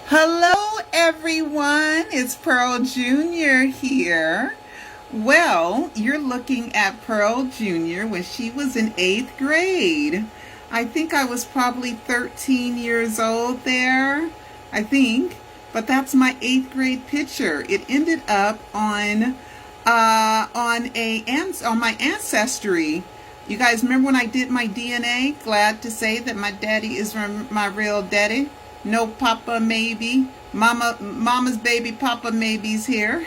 Hello, everyone. It's Pearl Jr. here. Well, you're looking at Pearl Jr. when she was in 8th grade. I think I was probably 13 years old there, I think. But that's my 8th grade picture. It ended up on my ancestry. You guys remember when I did my DNA? Glad to say that my daddy is my real daddy. No papa maybe. Mama's baby, papa maybe's here.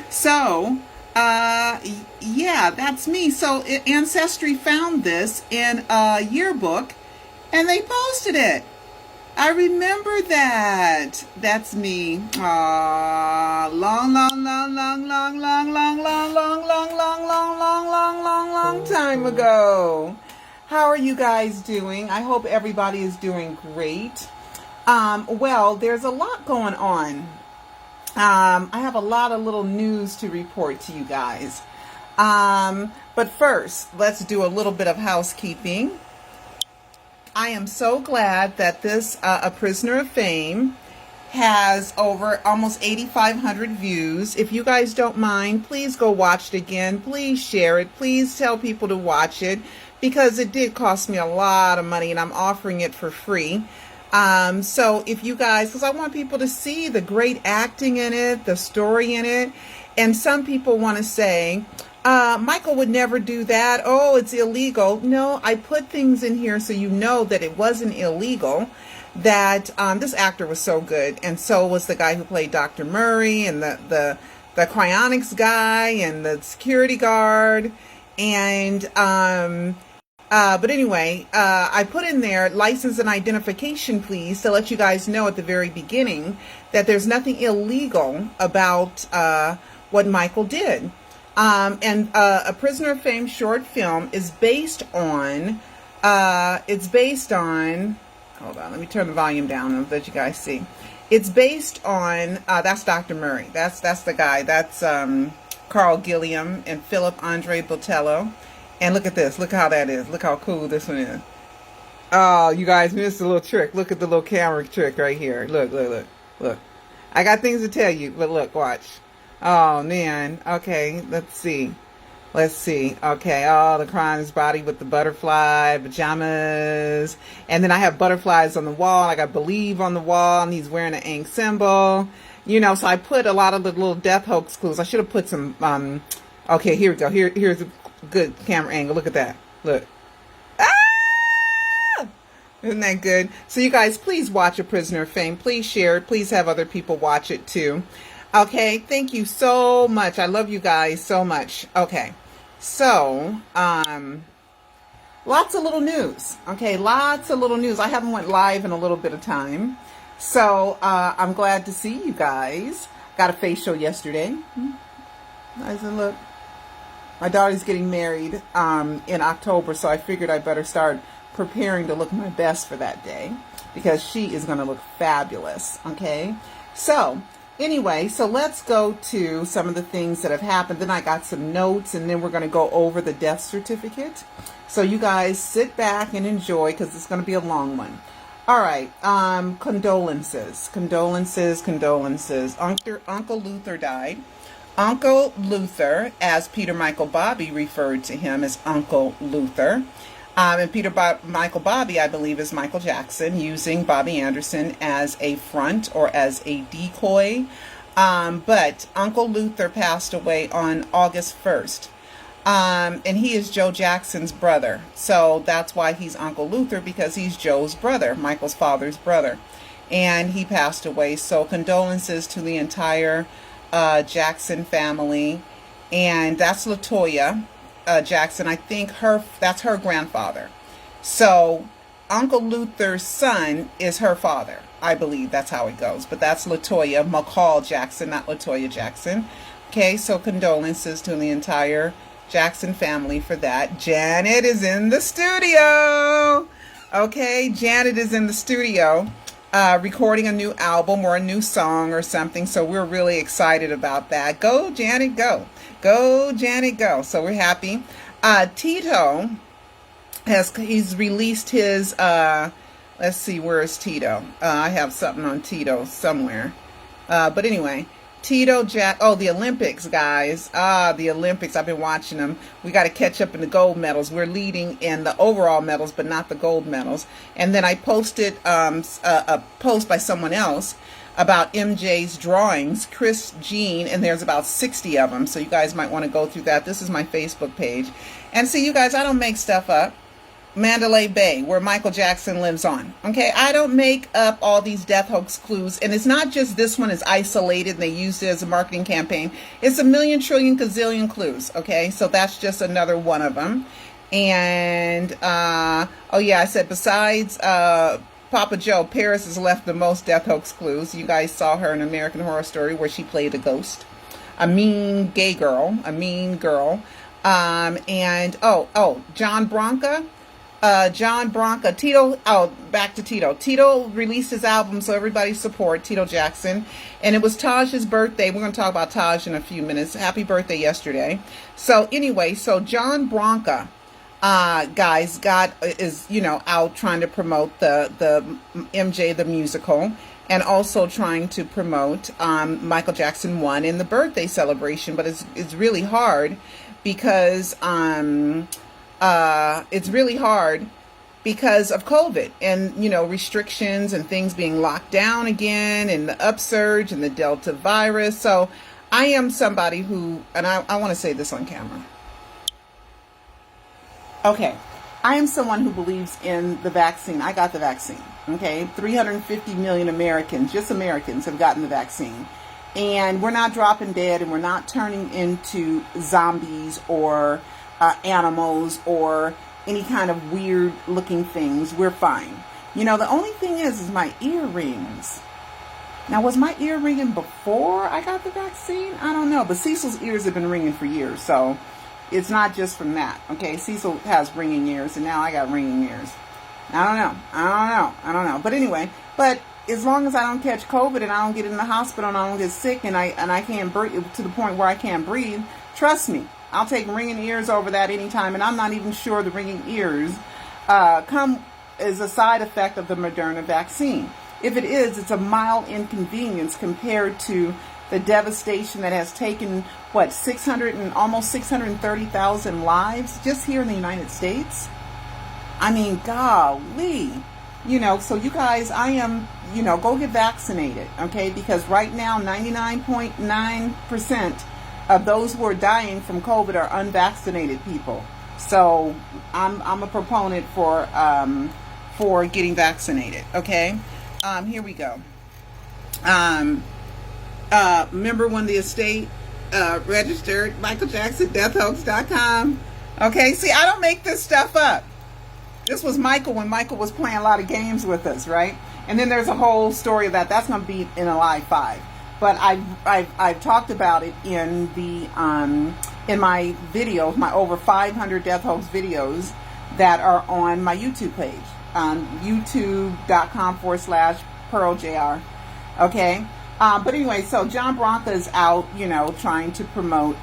So, yeah, that's me. So Ancestry found this in a yearbook and they posted it. I remember that. That's me. Long, long, long, long, long, long, long, long, long, long, long, long, long time ago. How are you guys doing? I hope everybody is doing great. Well, there's a lot going on. I have a lot of little news to report to you guys. But first, let's do a little bit of housekeeping. I am so glad that this A Prisoner of Fame has over almost 8,500 views. If you guys don't mind, please go watch it again. Please share it. Please tell people to watch it because it did cost me a lot of money and I'm offering it for free. So if you guys, because I want people to see the great acting in it, the story in it, and some people want to say, Michael would never do that. Oh, it's illegal. No, I put things in here so you know that it wasn't illegal, that this actor was so good, and so was the guy who played Dr. Murray, and the cryonics guy, and the security guard, and but anyway, I put in there license and identification, please, to let you guys know at the very beginning that there's nothing illegal about what Michael did. And A Prisoner of Fame short film is based on, hold on, let me turn the volume down and let you guys see. It's based on, that's Dr. Murray. That's the guy. That's Carl Gilliam and Philip Andre Botello. And look at this. Look how that is. Look how cool this one is. Oh, you guys missed a little trick. Look at the little camera trick right here. Look, look, look, look. I got things to tell you, but look, watch. Oh, man. Okay, let's see. Let's see. Okay, oh, the Cron's body with the butterfly pajamas. And then I have butterflies on the wall. I got Believe on the wall, and he's wearing an ink symbol. You know, so I put a lot of the little death hoax clues. I should have put some, okay, here we go. Here's a good camera angle. Look at that. Look. Ah! Isn't that good? So you guys, please watch A Prisoner of Fame. Please share it. Please have other people watch it too. Okay, thank you so much. I love you guys so much. Okay, so lots of little news. Okay, lots of little news. I haven't went live in a little bit of time, so I'm glad to see you guys. Got a facial yesterday. Nice and look. My daughter's getting married in October, so I figured I better start preparing to look my best for that day because she is going to look fabulous. Okay, so anyway, so let's go to some of the things that have happened. Then I got some notes, and then we're going to go over the death certificate. So you guys sit back and enjoy because it's going to be a long one. All right, condolences. Uncle Luther died. Uncle Luther, as Peter Michael Bobby referred to him as Uncle Luther. And Peter Michael Bobby, I believe, is Michael Jackson, using Bobby Anderson as a front or as a decoy. But Uncle Luther passed away on August 1st. And he is Joe Jackson's brother. So that's why he's Uncle Luther, because he's Joe's brother, Michael's father's brother. And he passed away. So condolences to the entire Jackson family. And that's LaToya Jackson. I think that's her grandfather. So Uncle Luther's son is her father. I believe that's how it goes. But that's LaToya McCall Jackson, not LaToya Jackson. Okay, so condolences to the entire Jackson family for that. Janet is in the studio. Okay, Janet is in the studio recording a new album or a new song or something. So we're really excited about that. Go, Janet, go. Go, Janet, go. So we're happy. Tito he's released his Let's see, where is Tito? I have something on Tito somewhere. But anyway, Tito oh, the Olympics, guys. The Olympics. I've been watching them. We got to catch up in the gold medals. We're leading in the overall medals, but not the gold medals. And then I posted a post by someone else about MJ's drawings, Chris Jean, and there's about 60 of them. So you guys might want to go through that. This is my Facebook page. And see, you guys, I don't make stuff up. Mandalay Bay, where Michael Jackson lives on. Okay, I don't make up all these death hoax clues, and it's not just this one is isolated and they used it as a marketing campaign. It's a million, trillion, gazillion clues. Okay, so that's just another one of them. And oh yeah, I said besides Papa Joe, Paris has left the most death hoax clues. You guys saw her in American Horror Story where she played a ghost, a mean gay girl, a mean girl. And John Branca. Tito, back to Tito. Tito released his album, so everybody support Tito Jackson. And it was Taj's birthday. We're going to talk about Taj in a few minutes. Happy birthday yesterday. So anyway, so John Branca, guys, is out trying to promote the MJ the musical, and also trying to promote Michael Jackson 1 in the birthday celebration. But it's really hard because it's really hard because of COVID and, restrictions and things being locked down again and the upsurge and the Delta virus. So I am somebody who, and I want to say this on camera. Okay. I am someone who believes in the vaccine. I got the vaccine. Okay. 350 million Americans, just Americans, have gotten the vaccine. And we're not dropping dead, and we're not turning into zombies or animals or any kind of weird looking things. We're fine. The only thing is my earrings. Now, was my ear ringing before I got the vaccine? I don't know. But Cecil's ears have been ringing for years. So it's not just from that. Okay. Cecil has ringing ears, and now I got ringing ears. I don't know. But anyway, as long as I don't catch COVID and I don't get in the hospital and I don't get sick and I can't breathe to the point where I can't breathe, trust me, I'll take ringing ears over that anytime. And I'm not even sure the ringing ears come as a side effect of the Moderna vaccine. If it is, it's a mild inconvenience compared to the devastation that has taken, almost 630,000 lives just here in the United States. I mean, golly. So you guys, I am, go get vaccinated, okay? Because right now, 99.9% of those who are dying from COVID are unvaccinated people. So I'm a proponent for getting vaccinated, okay? Here we go. Remember when the estate registered Michael Jackson, deathhoax.com? Okay, see, I don't make this stuff up. This was Michael when Michael was playing a lot of games with us, right? And then there's a whole story of that. That's going to be in Alive 5. But I've talked about it in my videos, my over 500 death hoax videos that are on my YouTube page, youtube.com/PearlJR. Okay. But anyway, so John Branca is out, trying to promote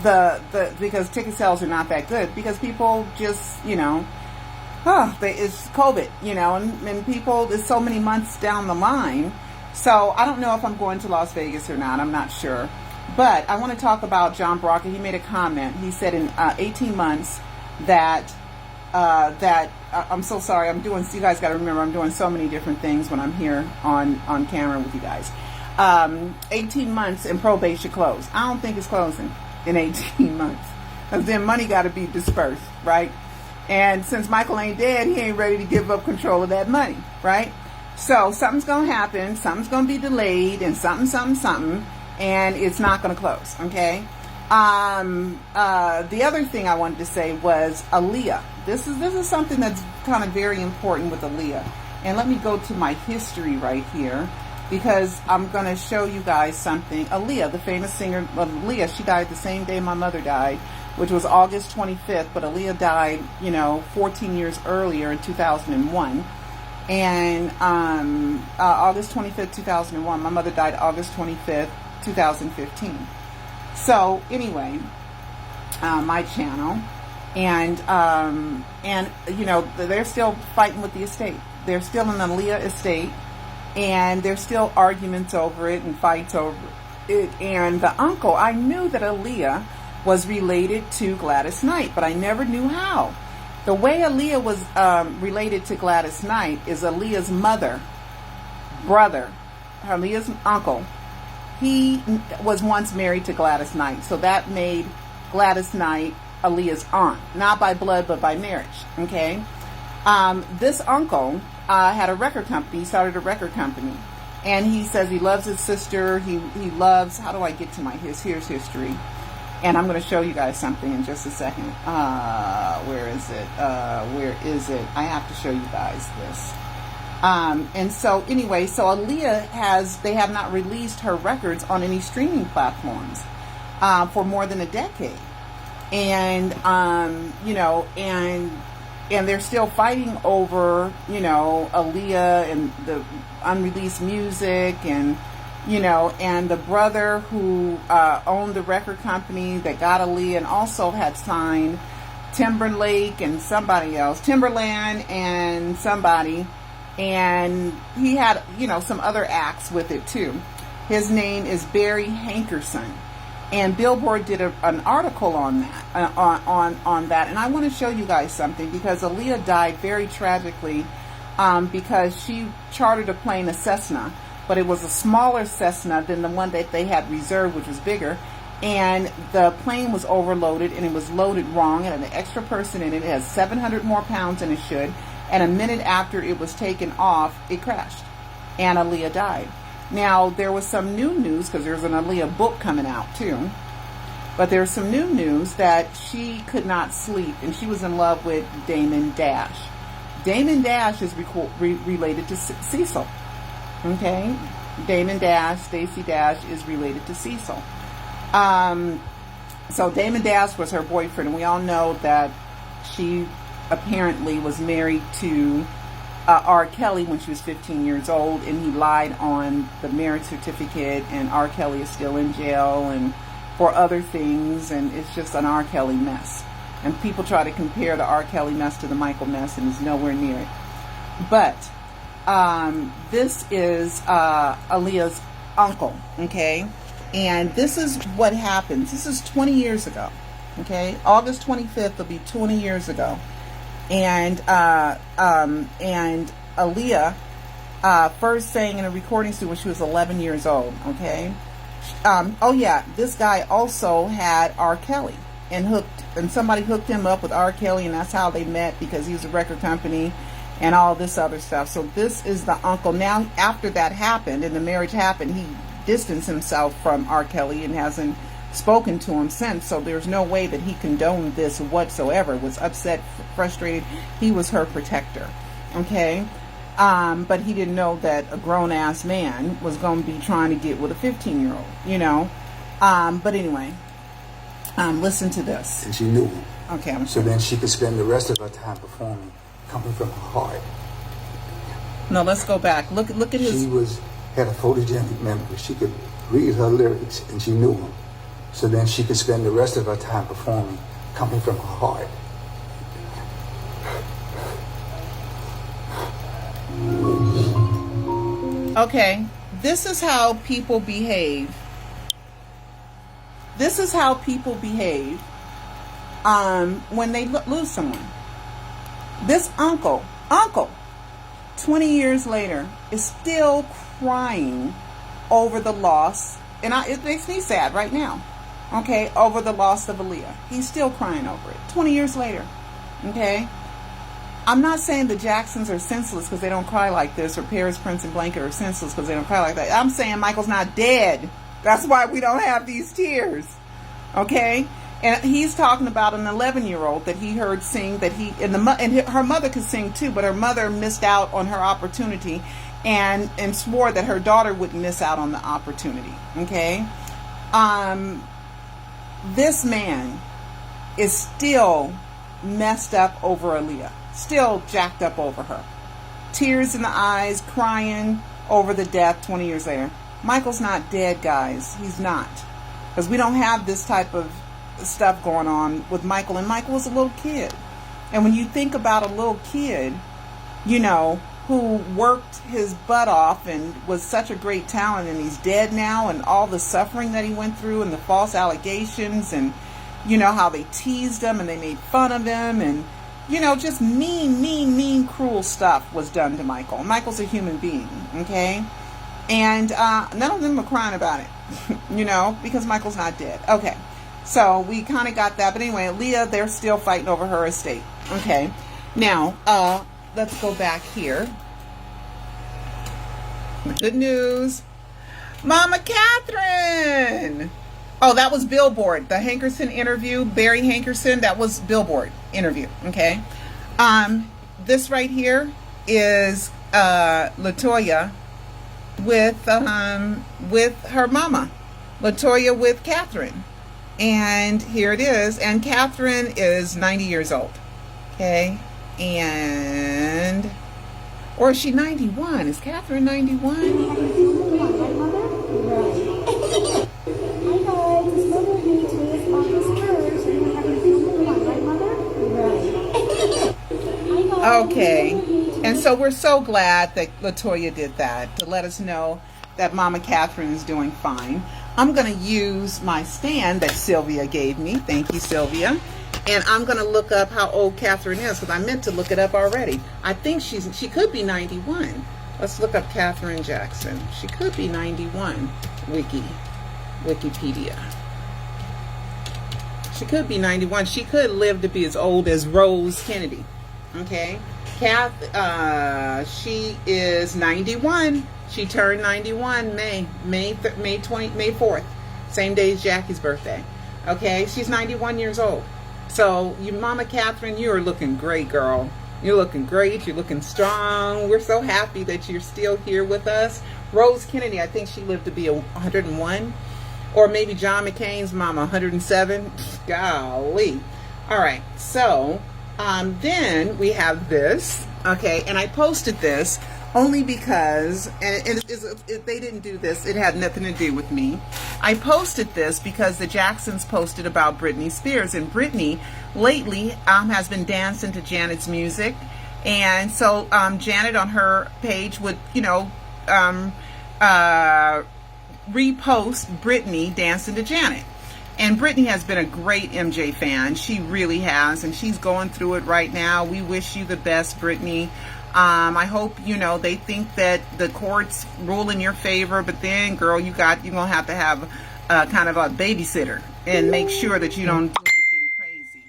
the because ticket sales are not that good because people just, it's COVID, and people, there's so many months down the line. So I don't know if I'm going to Las Vegas or not. I'm not sure. But I want to talk about John Branca. He made a comment. He said in 18 months that I'm so sorry. You guys got to remember, I'm doing so many different things when I'm here on camera with you guys. 18 months and probate should close. I don't think it's closing in 18 months. Because then money got to be dispersed, right? And since Michael ain't dead, he ain't ready to give up control of that money, right? So something's going to happen. Something's going to be delayed and something. And it's not going to close, okay? The other thing I wanted to say was Aaliyah. This is something that's kind of very important with Aaliyah. And let me go to my history right here, because I'm going to show you guys something. Aaliyah, the famous singer of Aaliyah, she died the same day my mother died, which was August 25th, but Aaliyah died, 14 years earlier in 2001. And August 25th, 2001, my mother died August 25th, 2015. So anyway, my channel, And you know, they're still fighting with the estate. They're still in the Aaliyah estate, and there's still arguments over it and fights over it. And the uncle, I knew that Aaliyah was related to Gladys Knight, but I never knew how. The way Aaliyah was related to Gladys Knight is Aaliyah's brother, Aaliyah's uncle. He was once married to Gladys Knight, so that made Gladys Knight Aaliyah's aunt, not by blood but by marriage. Okay, this uncle had a record company. He started a record company, and he says he loves his sister. He loves. How do I get to here's history? And I'm going to show you guys something in just a second. Where is it? Where is it? I have to show you guys this. And so anyway, so Aaliyah they have not released her records on any streaming platforms for more than a decade. And, you know, and they're still fighting over, you know, Aaliyah and the unreleased music, and, you know, and the brother who owned the record company that got Aaliyah and also had signed Timberland and somebody, and he had, you know, some other acts with it too. His name is Barry Hankerson. And Billboard did an article on that, on that, and I want to show you guys something, because Aaliyah died very tragically because she chartered a plane, a Cessna, but it was a smaller Cessna than the one that they had reserved, which was bigger, and the plane was overloaded, and it was loaded wrong. It had an extra person in it. It has 700 more pounds than it should, and a minute after it was taken off, it crashed, and Aaliyah died. Now, there was some new news, because there's an Aaliyah book coming out too, but there's some new news that she could not sleep, and she was in love with Damon Dash. Damon Dash is related to Cecil. Okay? Damon Dash, Stacey Dash, is related to Cecil. So Damon Dash was her boyfriend, and we all know that she apparently was married to R. Kelly when she was 15 years old, and he lied on the marriage certificate, and R. Kelly is still in jail and for other things, and it's just an R. Kelly mess. And people try to compare the R. Kelly mess to the Michael mess, and it's nowhere near it. But this is Aaliyah's uncle, okay? And this is what happens. This is 20 years ago, okay? August 25th will be 20 years ago. And Aaliyah first sang in a recording studio when she was 11 years old. Okay. Oh yeah, this guy also had R. Kelly, and somebody hooked him up with R. Kelly, and that's how they met, because he was a record company and all this other stuff. So this is the uncle. Now, after that happened and the marriage happened, he distanced himself from R. Kelly and hasn't spoken to him since, so there's no way that he condoned this whatsoever. Was upset, frustrated. He was her protector, okay? But he didn't know that a grown-ass man was going to be trying to get with a 15-year-old, you know? But anyway, listen to this. And she knew him. Okay. So then she could spend the rest of her time performing, coming from her heart. No, let's go back. Look at his... She had a photogenic memory. She could read her lyrics, and she knew him. So then she could spend the rest of her time performing, coming from her heart. Okay, this is how people behave. This is how people behave when they lose someone. This uncle, 20 years later, is still crying over the loss, and it makes me sad right now. Okay, over the loss of Aaliyah. He's still crying over it 20 years later. Okay, I'm not saying the Jacksons are senseless because they don't cry like this, or Paris, Prince, and Blanket are senseless because they don't cry like that. I'm saying Michael's not dead. That's why we don't have these tears. Okay, and he's talking about an 11-year-old that he heard sing, that her mother could sing too, but her mother missed out on her opportunity, and swore that her daughter wouldn't miss out on the opportunity. Okay. This man is still messed up over Aaliyah, still jacked up over her, tears in the eyes, crying over the death 20 years later. Michael's not dead, guys. He's not, because we don't have this type of stuff going on with Michael, and Michael was a little kid. And when you think about a little kid, you know, who worked his butt off and was such a great talent, and he's dead now, and all the suffering that he went through and the false allegations, and you know how they teased him and they made fun of him, and you know, just mean, cruel stuff was done to Michael. Michael's a human being, okay? And none of them are crying about it, you know, because Michael's not dead. Okay, so we kind of got that. But anyway, Aaliyah, they're still fighting over her estate. Okay, now let's go back here. Good news. Mama Katherine. Oh, that was Billboard. The Hankerson interview, Barry Hankerson, that was Billboard interview. Okay. This right here is LaToya with her mama. LaToya with Katherine. And here it is. And Katherine is 90 years old. Okay. And or is she 91? Is Katherine 91? Okay, and so we're so glad that LaToya did that to let us know that Mama Katherine is doing fine. I'm going to use my stand that Sylvia gave me. Thank you, Sylvia. And I'm going to look up how old Katherine is, because I meant to look it up already. I think she could be 91. Let's look up Katherine Jackson. She could be 91. Wikipedia. She could be 91. She could live to be as old as Rose Kennedy. Okay, she is 91. She turned 91 May 4th, same day as Jackie's birthday. Okay, she's 91 years old. So you, Mama Katherine, you are looking great, girl. You're looking great. You're looking strong. We're so happy that you're still here with us. Rose Kennedy, I think she lived to be 101, or maybe John McCain's mama, 107. Golly. All right, so. Then we have this, okay, and I posted this only because, and they didn't do this, it had nothing to do with me. I posted this because the Jacksons posted about Britney Spears, and Britney lately has been dancing to Janet's music, and so Janet on her page would, you know, repost Britney dancing to Janet. And Britney has been a great MJ fan. She really has. And she's going through it right now. We wish you the best, Britney. I hope, you know, they think that the courts rule in your favor. But then, girl, you're going to have kind of a babysitter. And make sure that you don't do anything crazy.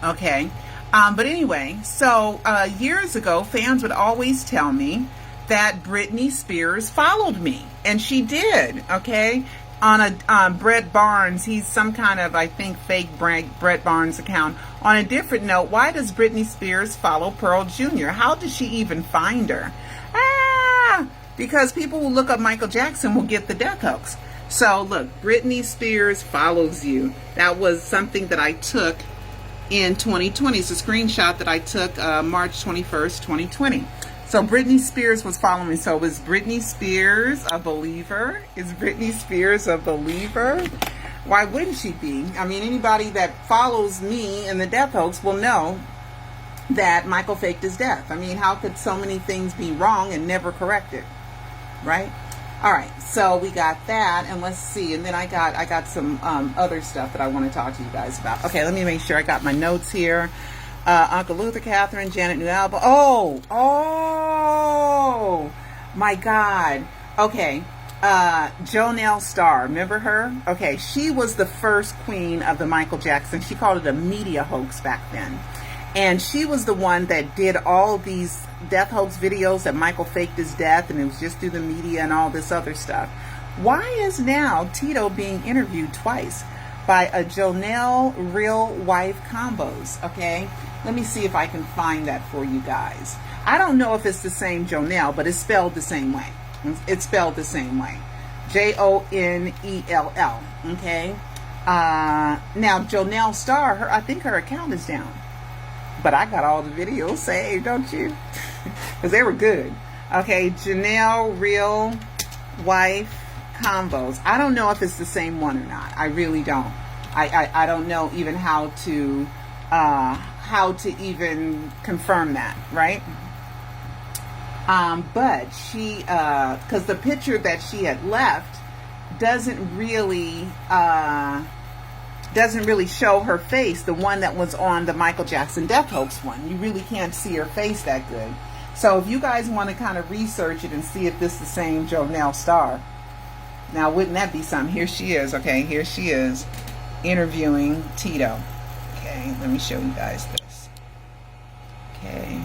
Okay. But anyway, so years ago, fans would always tell me that Britney Spears followed me. And she did, okay? On Brett Barnes, he's some kind of, I think, fake Brett Barnes account. On a different note, why does Britney Spears follow Pearl Jr.? How did she even find her? Because people who look up Michael Jackson will get the death hoax. So look, Britney Spears follows you. That was something that I took in 2020. It's a screenshot that I took March 21st, 2020. So Britney Spears was following me. So is Britney Spears a believer? Is Britney Spears a believer? Why wouldn't she be? I mean, anybody that follows me in the death hoax will know that Michael faked his death. I mean, how could so many things be wrong and never corrected? Right? All right. So we got that, and let's see. And then I got some other stuff that I want to talk to you guys about. Okay, let me make sure I got my notes here. Uncle Luther, Katherine, Janet, new album. Oh, my God. Okay. Jonelle Starr, remember her? Okay, she was the first queen of the Michael Jackson. She called it a media hoax back then. And she was the one that did all these death hoax videos that Michael faked his death, and it was just through the media and all this other stuff. Why is now Tito being interviewed twice by a Jonelle Real Wife Combos? Okay, let me see if I can find that for you guys. I don't know if it's the same Jonelle, but it's spelled the same way. It's spelled the same way. Jonell. Okay. Now Jonelle Starr, I think her account is down, but I got all the videos saved, don't you? Because they were good. Okay, Jonelle Real Wife Convos. I don't know if it's the same one or not. I really don't. I don't know even how to even confirm that, right? But she, because the picture that she had left doesn't really show her face. The one that was on the Michael Jackson death hoax one, you really can't see her face that good. So if you guys want to kind of research it and see if this is the same Jonelle Starr, now wouldn't that be something? Here she is. Okay, here she is interviewing Tito. Okay, let me show you guys this. Okay,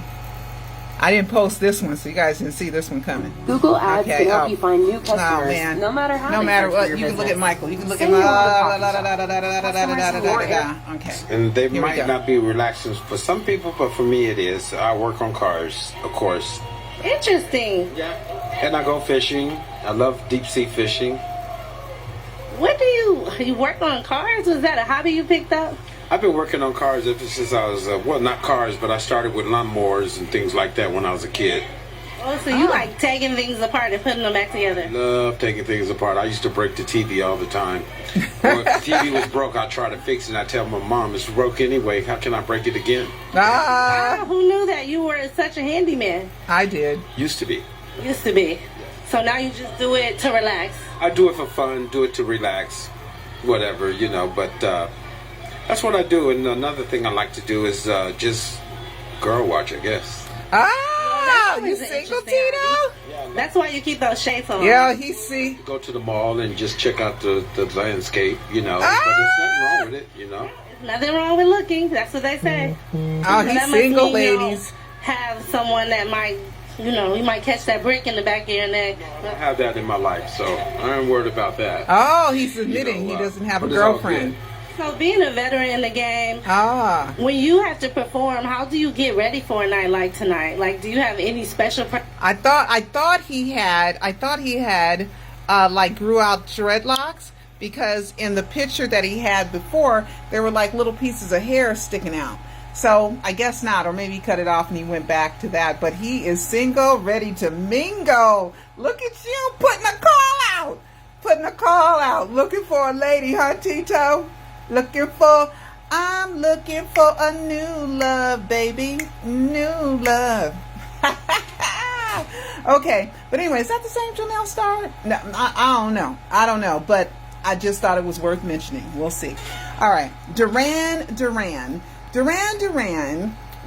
I didn't post this one, so you guys didn't see this one coming. Google Ads Okay, can help you find new customers. Oh man, no matter how. No matter they search what, for your you can look business. at Michael. You can look Say at you my. own a coffee shop. Okay. And they Here we might go. not be relaxing for some people, but for me it is. I work on cars, of course. Interesting. Yeah. And I go fishing. I love deep sea fishing. What do you work on cars? Was that a hobby you picked up? I've been working on cars ever since I was, well, not cars, but I started with lawnmowers and things like that when I was a kid. Oh, so you like taking things apart and putting them back together? Love taking things apart. I used to break the TV all the time. Or if the TV was broke, I'd try to fix it. And I'd tell my mom, it's broke anyway. How can I break it again? Ah, who knew that you were such a handyman? I did. Used to be. Used to be. So now you just do it to relax. I do it for fun, do it to relax, whatever, you know, but that's what I do. And another thing I like to do is just girl watch, I guess. Ah, you always an single, interesting Tito? That's why you keep those shades on. Yeah, he see. Go to the mall and just check out the landscape, you know, but there's nothing wrong with it, you know. Nothing wrong with looking. That's what they say. Oh, That he's must single, mean you don't ladies. have someone that might, you know, you might catch that brick in the back of your neck. I have that in my life, so I ain't worried about that. Oh, he's admitting You know, he doesn't have a but it's all girlfriend. So being a veteran in the game, Ah. when you have to perform, how do you get ready for a night like tonight? Like, do you have any special? I thought he had like grew out dreadlocks, because in the picture that he had before there were like little pieces of hair sticking out. So I guess not, or maybe he cut it off and he went back to that. But he is single, ready to mingle. Look at you putting a call out, looking for a lady, huh, Tito? I'm looking for a new love, baby, new love. Okay, but anyway, is that the same Jonelle Starr? No, I don't know, but I just thought it was worth mentioning. We'll see. All right, Duran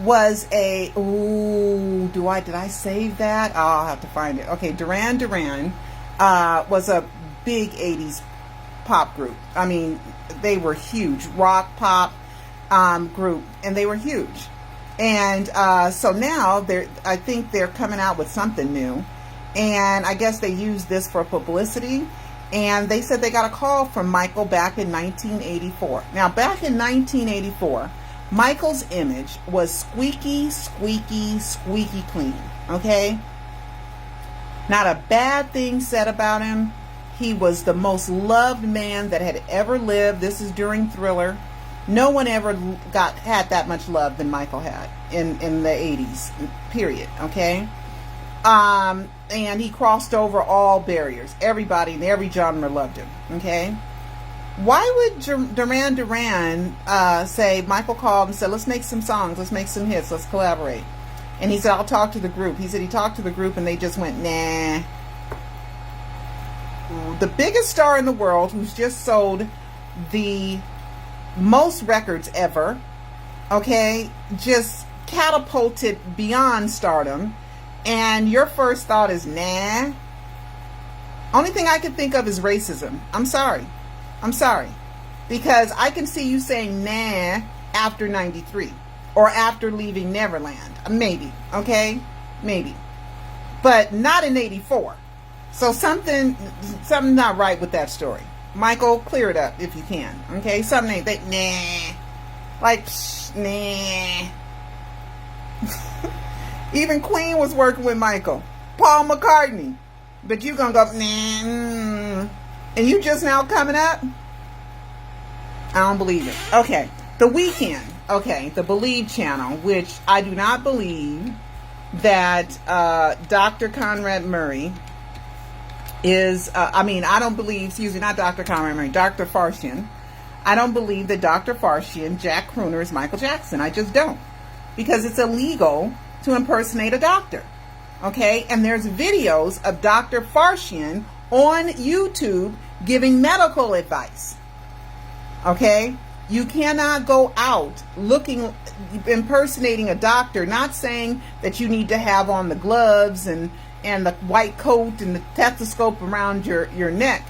was a, did I save that? Oh, I'll have to find it. Okay, Duran Duran was a big 80s pop group. I mean, they were huge, rock pop group, and they were huge. And so now I think they're coming out with something new, and I guess they used this for publicity. And they said they got a call from Michael back in 1984. Now, back in 1984, Michael's image was squeaky, squeaky, squeaky clean. Okay? Not a bad thing said about him. He was the most loved man that had ever lived. This is during Thriller. No one ever had that much love than Michael had in the 80s, period. Okay? And he crossed over all barriers. Everybody in every genre loved him. Okay? Why would Duran Duran say, Michael called and said, let's make some songs, let's make some hits, let's collaborate? And he said, I'll talk to the group. He said he talked to the group and they just went, nah. The biggest star in the world, who's just sold the most records ever, okay, just catapulted beyond stardom, and your first thought is, nah. Only thing I can think of is racism. I'm sorry. Because I can see you saying nah after 93 or after leaving Neverland. Maybe, okay? Maybe. But not in 84. So something not right with that story. Michael, clear it up if you can. Okay? Something ain't that, nah. Like, nah. Even Queen was working with Michael. Paul McCartney. But you gonna go, nah. And you just now coming up? I don't believe it. Okay. The Weeknd. Okay. The Believe channel, which I do not believe that Dr. Conrad Murray is, I don't believe, excuse me, not Dr. Conrad, Dr. Farshian. I don't believe that Dr. Farshian, Jack Crooner, is Michael Jackson. I just don't. Because it's illegal to impersonate a doctor. Okay? And there's videos of Dr. Farshian on YouTube giving medical advice. Okay? You cannot go out impersonating a doctor, not saying that you need to have on the gloves and the white coat and the stethoscope around your neck.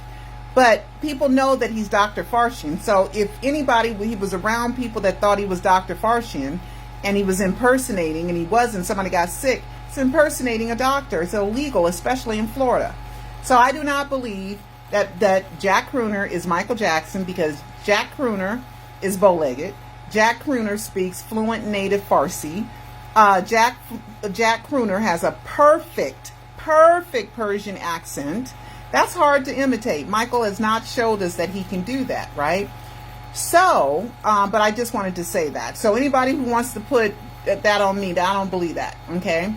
But people know that he's Dr. Farshian. So if he was around people that thought he was Dr. Farshian and he was impersonating and he wasn't, somebody got sick, it's impersonating a doctor. It's illegal, especially in Florida. So I do not believe that Jack Crooner is Michael Jackson, because Jack Crooner is bow-legged. Jack Crooner speaks fluent native Farsi. Jack Crooner has a perfect Persian accent. That's hard to imitate. Michael has not showed us that he can do that, right? So, but I just wanted to say that. So anybody who wants to put that on me, I don't believe that, okay?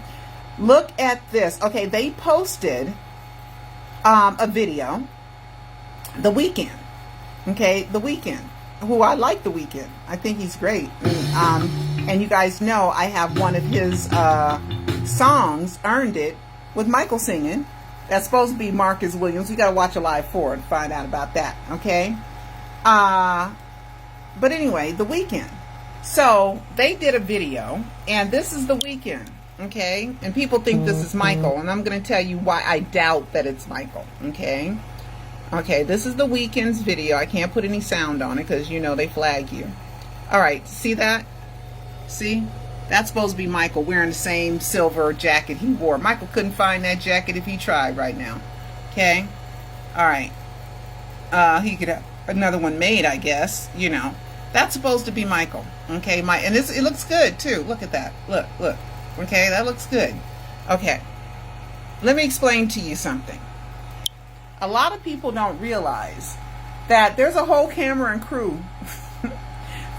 Look at this. Okay, they posted a video, The Weeknd. Okay, The Weeknd, who I like The Weeknd. I think he's great. And you guys know I have one of his songs, Earned It, with Michael singing. That's supposed to be Marcus Williams. We got to watch Alive 4 to find out about that, okay? But anyway, The Weeknd. So they did a video, and this is The Weeknd, okay? And people think this is Michael, and I'm going to tell you why I doubt that it's Michael, okay? Okay, this is The Weeknd's video. I can't put any sound on it because, you know, they flag you. All right, see that? See? That's supposed to be Michael wearing the same silver jacket he wore. Michael couldn't find that jacket if he tried right now. Okay? All right. He could have another one made, I guess. You know. That's supposed to be Michael. Okay? And it looks good, too. Look at that. Look. Okay? That looks good. Okay. Let me explain to you something. A lot of people don't realize that there's a whole camera and crew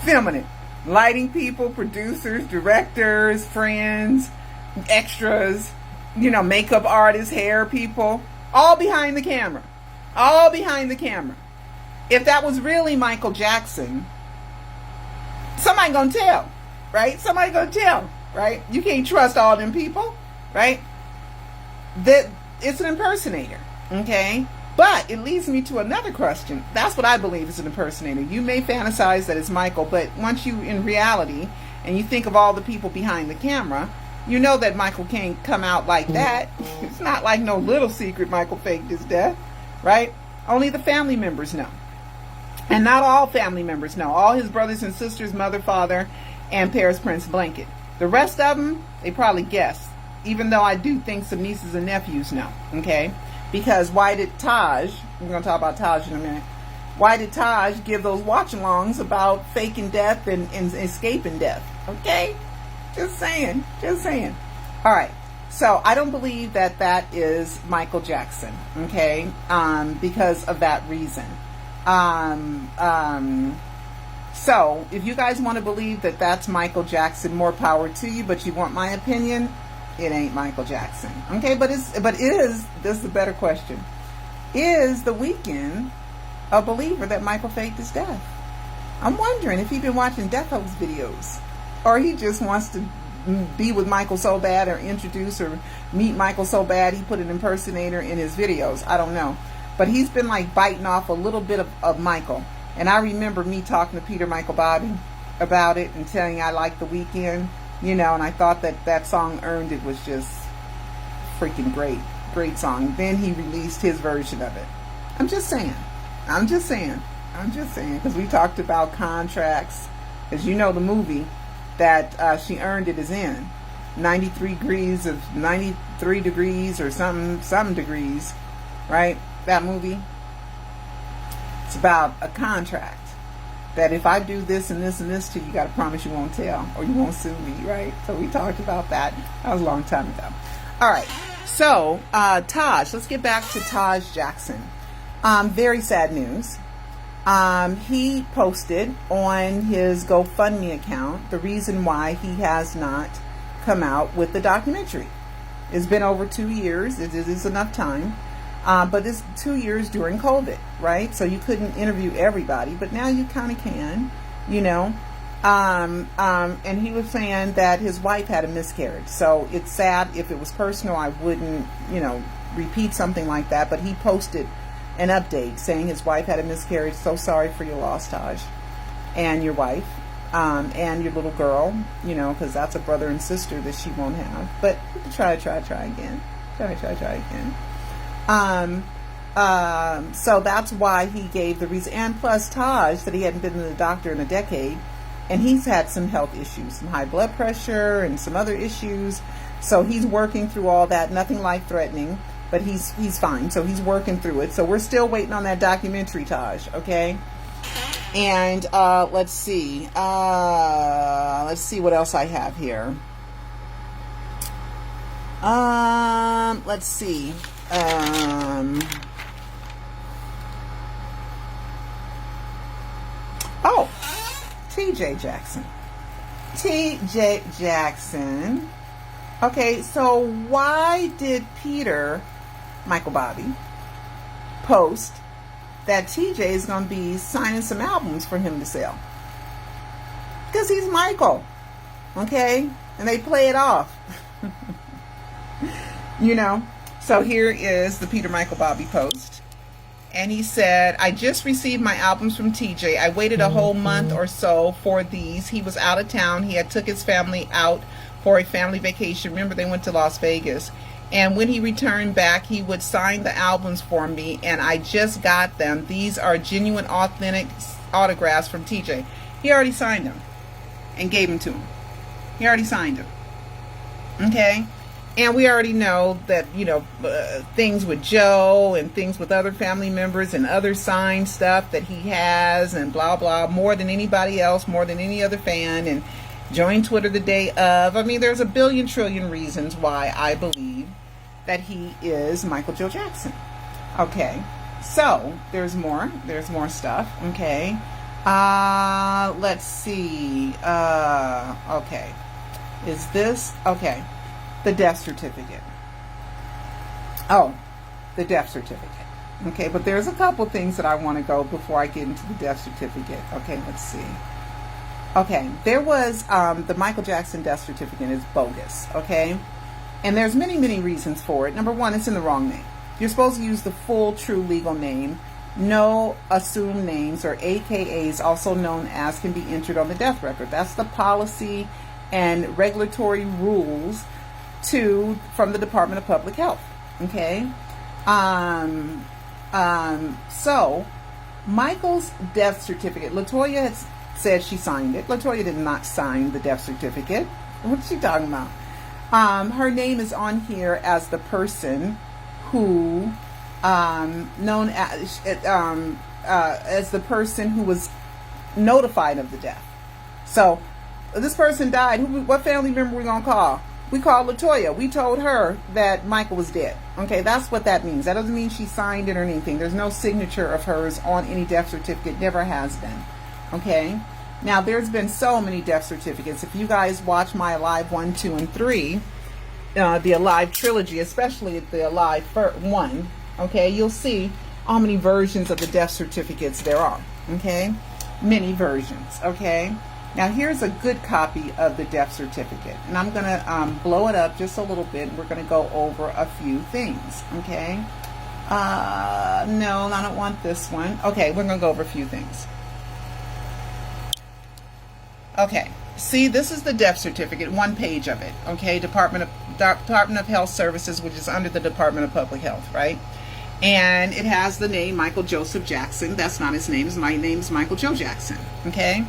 filming it. Lighting people, producers, directors, friends, extras, you know, makeup artists, hair people, all behind the camera. All behind the camera. If that was really Michael Jackson, somebody gonna tell, right? Somebody gonna tell, right? You can't trust all them people, right? That it's an impersonator, okay? But it leads me to another question. That's what I believe is an impersonator. You may fantasize that it's Michael, but once you, in reality, and you think of all the people behind the camera, you know that Michael can't come out like that. It's not like no little secret Michael faked his death, right? Only the family members know. And not all family members know. All his brothers and sisters, mother, father, and Paris Prince Blanket. The rest of them, they probably guess. Even though I do think some nieces and nephews know, okay? Because why did Taj, we're going to talk about Taj in a minute, why did Taj give those watch-alongs about faking death and escaping death? Okay? Just saying. All right. So I don't believe that is Michael Jackson, okay? Because of that reason. So if you guys want to believe that that's Michael Jackson, more power to you, but you want my opinion, it ain't Michael Jackson. Okay, but this is a better question. Is The Weeknd a believer that Michael faked his death? I'm wondering if he's been watching Death Hoax videos, or he just wants to be with Michael so bad, or introduce or meet Michael so bad he put an impersonator in his videos. I don't know. But he's been like biting off a little bit of Michael. And I remember me talking to Peter Michael Bobby about it and telling I liked The Weeknd. You know, and I thought that song Earned It was just freaking great song. Then he released his version of it. I'm just saying, because we talked about contracts, as you know, the movie that She Earned It is in, 93 degrees or some degrees, right? That movie, it's about a contract. That if I do this and this and this to you, you got to promise you won't tell or you won't sue me, right? So we talked about that. That was a long time ago. All right. So, Taj, let's get back to Taj Jackson. Very sad news. He posted on his GoFundMe account the reason why he has not come out with the documentary. It's been over 2 years. It is enough time. But it's 2 years during COVID, right? So you couldn't interview everybody, but now you kind of can, you know. And he was saying that his wife had a miscarriage. So it's sad. If it was personal, I wouldn't, you know, repeat something like that. But he posted an update saying his wife had a miscarriage. So sorry for your loss, Taj, and your wife, and your little girl, you know, because that's a brother and sister that she won't have. But try again. Try again. So that's why he gave the reason. And plus Taj said he hadn't been to the doctor in a decade, and he's had some health issues, some high blood pressure and some other issues. So he's working through all that. Nothing life-threatening, but he's fine. So he's working through it. So we're still waiting on that documentary, Taj, okay? And let's see what else I have here. Let's see. Oh, TJ Jackson. TJ Jackson. Okay, so why did Peter, Michael Bobby, post that TJ is going to be signing some albums for him to sell? Because he's Michael. Okay? And they play it off. You know? So here is the Peter Michael Bobby post. And he said, I just received my albums from TJ. I waited a whole month or so for these. He was out of town. He had took his family out for a family vacation. Remember, they went to Las Vegas. And when he returned back, he would sign the albums for me. And I just got them. These are genuine, authentic autographs from TJ. He already signed them and gave them to him. He already signed them. Okay? And we already know that, you know, things with Joe and things with other family members and other signed stuff that he has and blah, blah, more than anybody else, more than any other fan. And join Twitter the day of. I mean, there's a billion trillion reasons why I believe that he is Michael Joe Jackson. Okay. So there's more stuff. Okay. Let's see. Okay. Is this, okay. The death certificate. Oh, the death certificate. Okay, but there's a couple things that I want to go before I get into the death certificate. Okay, let's see. Okay, there was the Michael Jackson death certificate is bogus. Okay, and there's many reasons for it. Number one, it's in the wrong name. You're supposed to use the full, true legal name. No assumed names or AKAs, also known as, can be entered on the death record. That's the policy and regulatory rules from the Department of Public Health. Okay. So Michael's death certificate, LaToya had said she signed it. LaToya did not sign the death certificate. What's she talking about? Her name is on here as the person who known as the person who was notified of the death. So this person died. What family member we gonna call? We called LaToya. We told her that Michael was dead. Okay, that's what that means. That doesn't mean she signed it or anything. There's no signature of hers on any death certificate. Never has been. Okay? Now, there's been so many death certificates. If you guys watch my Alive 1, 2, and 3, the Alive trilogy, especially the Alive 1, okay, you'll see how many versions of the death certificates there are. Okay? Many versions. Okay? Now, here's a good copy of the death certificate. And I'm going to blow it up just a little bit. We're going to go over a few things. Okay? No, I don't want this one. Okay, we're going to go over a few things. Okay. See, this is the death certificate, one page of it. Okay? Department of Health Services, which is under the Department of Public Health, right? And it has the name Michael Joseph Jackson. That's not his name. My name is Michael Joe Jackson. Okay?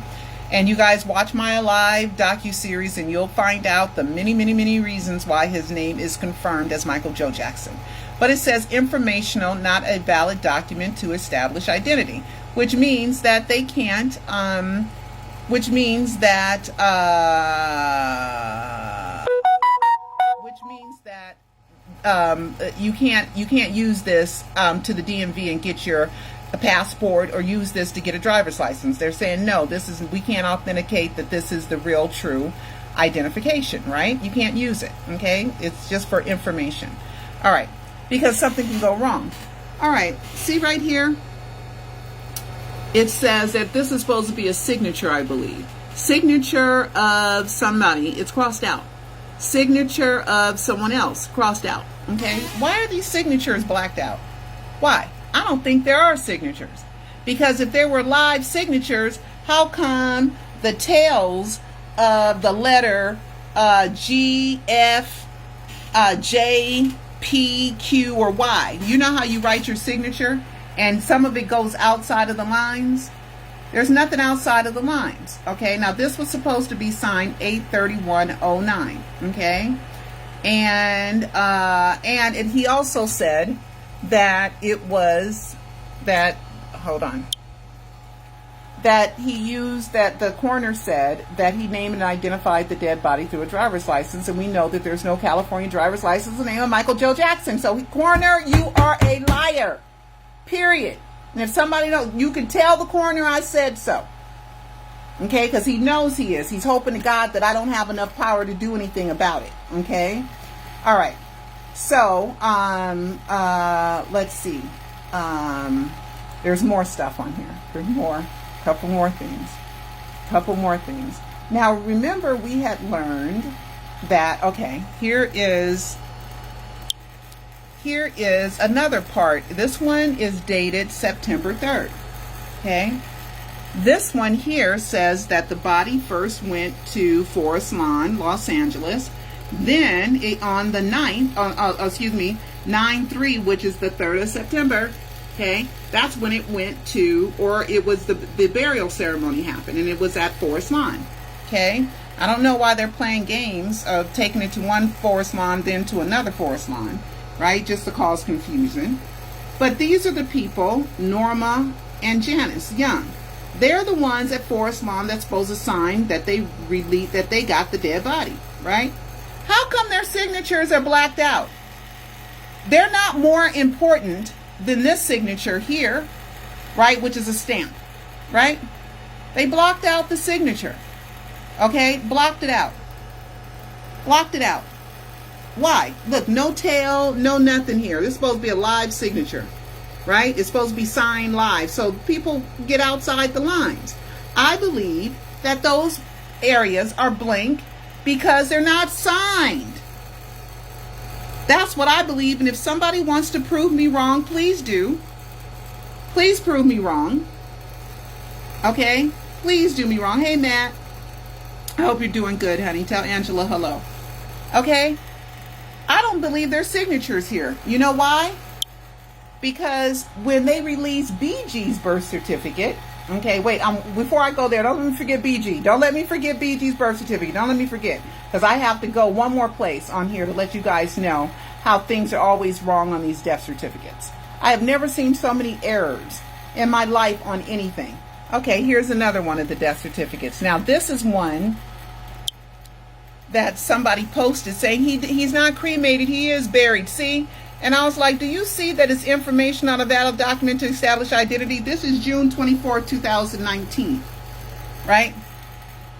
And you guys watch my Alive Docu-series and you'll find out the many reasons why his name is confirmed as Michael Joe Jackson. But it says informational, not a valid document to establish identity, which means that they can't, you can't use this to the DMV and get your a passport or use this to get a driver's license. They're saying no, we can't authenticate that this is the real true identification, right? You can't use it. Okay, it's just for information. All right, because something can go wrong. All right, see right here? It says that this is supposed to be a signature, I believe. Signature of somebody, it's crossed out. Signature of someone else, crossed out. Okay, why are these signatures blacked out? Why? I don't think there are signatures. Because if there were live signatures, how come the tails of the letter G, F, J, P, Q, or Y? You know how you write your signature? And some of it goes outside of the lines. There's nothing outside of the lines. Okay, now this was supposed to be signed 8/31/09. Okay, and he also said that it was that. Hold on. That he used that the coroner said that he named and identified the dead body through a driver's license, and we know that there's no California driver's license with the name of Michael Joe Jackson. So, coroner, you are a liar. Period. And if somebody knows, you can tell the coroner I said so. Okay, because he knows he is. He's hoping to God that I don't have enough power to do anything about it. Okay. All right. So, let's see. There's more stuff on here. There's more. Couple more things. Now, remember we had learned that, okay, here is another part. This one is dated September 3rd. Okay. This one here says that the body first went to Forest Lawn, Los Angeles. Then on the 9th, 9/3, which is the 3rd of September, okay, that's when it went to, or it was the burial ceremony happened, and it was at Forest Lawn. Okay, I don't know why they're playing games of taking it to one Forest Lawn, then to another Forest Lawn, right? Just to cause confusion. But these are the people, Norma and Janice Young. They're the ones at Forest Lawn that's supposed to sign that they got the dead body, right? How come their signatures are blacked out? They're not more important than this signature here, right, which is a stamp, right? They blocked out the signature. Okay, blocked it out. Why? Look, no tail, no nothing here. This is supposed to be a live signature, right? It's supposed to be signed live, so people get outside the lines. I believe that those areas are blank because they're not signed. That's what I believe, and if somebody wants to prove me wrong, please do. Please prove me wrong. Okay? Please do me wrong. Hey, Matt. I hope you're doing good, honey. Tell Angela hello. Okay? I don't believe there's signatures here. You know why? Because when they released BG's birth certificate, okay, wait, before I go there, don't let me forget BG. Don't let me forget BG's birth certificate. Don't let me forget. Because I have to go one more place on here to let you guys know how things are always wrong on these death certificates. I have never seen so many errors in my life on anything. Okay, here's another one of the death certificates. Now, this is one that somebody posted saying he's not cremated, he is buried. See? And I was like, do you see that it's information on a valid document to establish identity? This is June 24, 2019, right?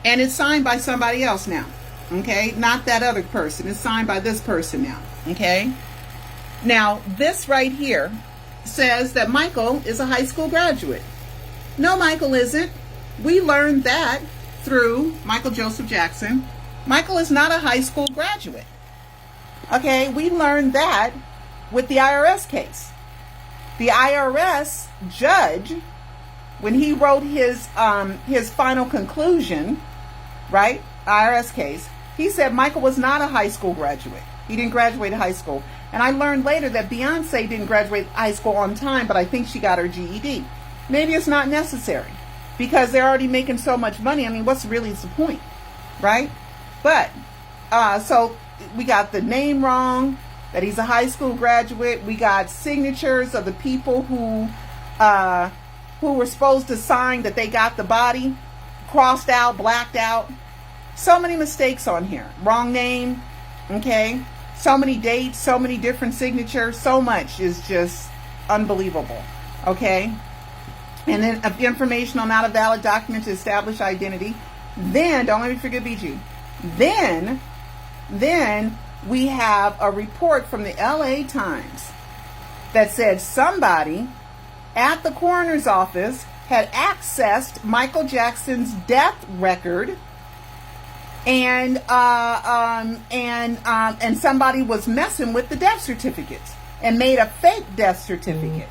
And it's signed by somebody else now, okay? Not that other person. It's signed by this person now, okay? Now, this right here says that Michael is a high school graduate. No, Michael isn't. We learned that through Michael Joseph Jackson. Michael is not a high school graduate. Okay, we learned that with the IRS case. The IRS judge, when he wrote his final conclusion, right, IRS case, he said Michael was not a high school graduate. He didn't graduate high school. And I learned later that Beyonce didn't graduate high school on time, but I think she got her GED. Maybe it's not necessary because they're already making so much money. I mean, what's really the point, right? But, so we got the name wrong, that he's a high school graduate. We got signatures of the people who were supposed to sign that they got the body crossed out, blacked out. So many mistakes on here. Wrong name, okay? So many dates, so many different signatures. So much is just unbelievable, okay? And then information on not a valid document to establish identity. Then, don't let me forget BG. Then we have a report from the LA Times. that said somebody at the coroner's office had accessed Michael Jackson's death record, and somebody was messing with the death certificates and made a fake death certificate.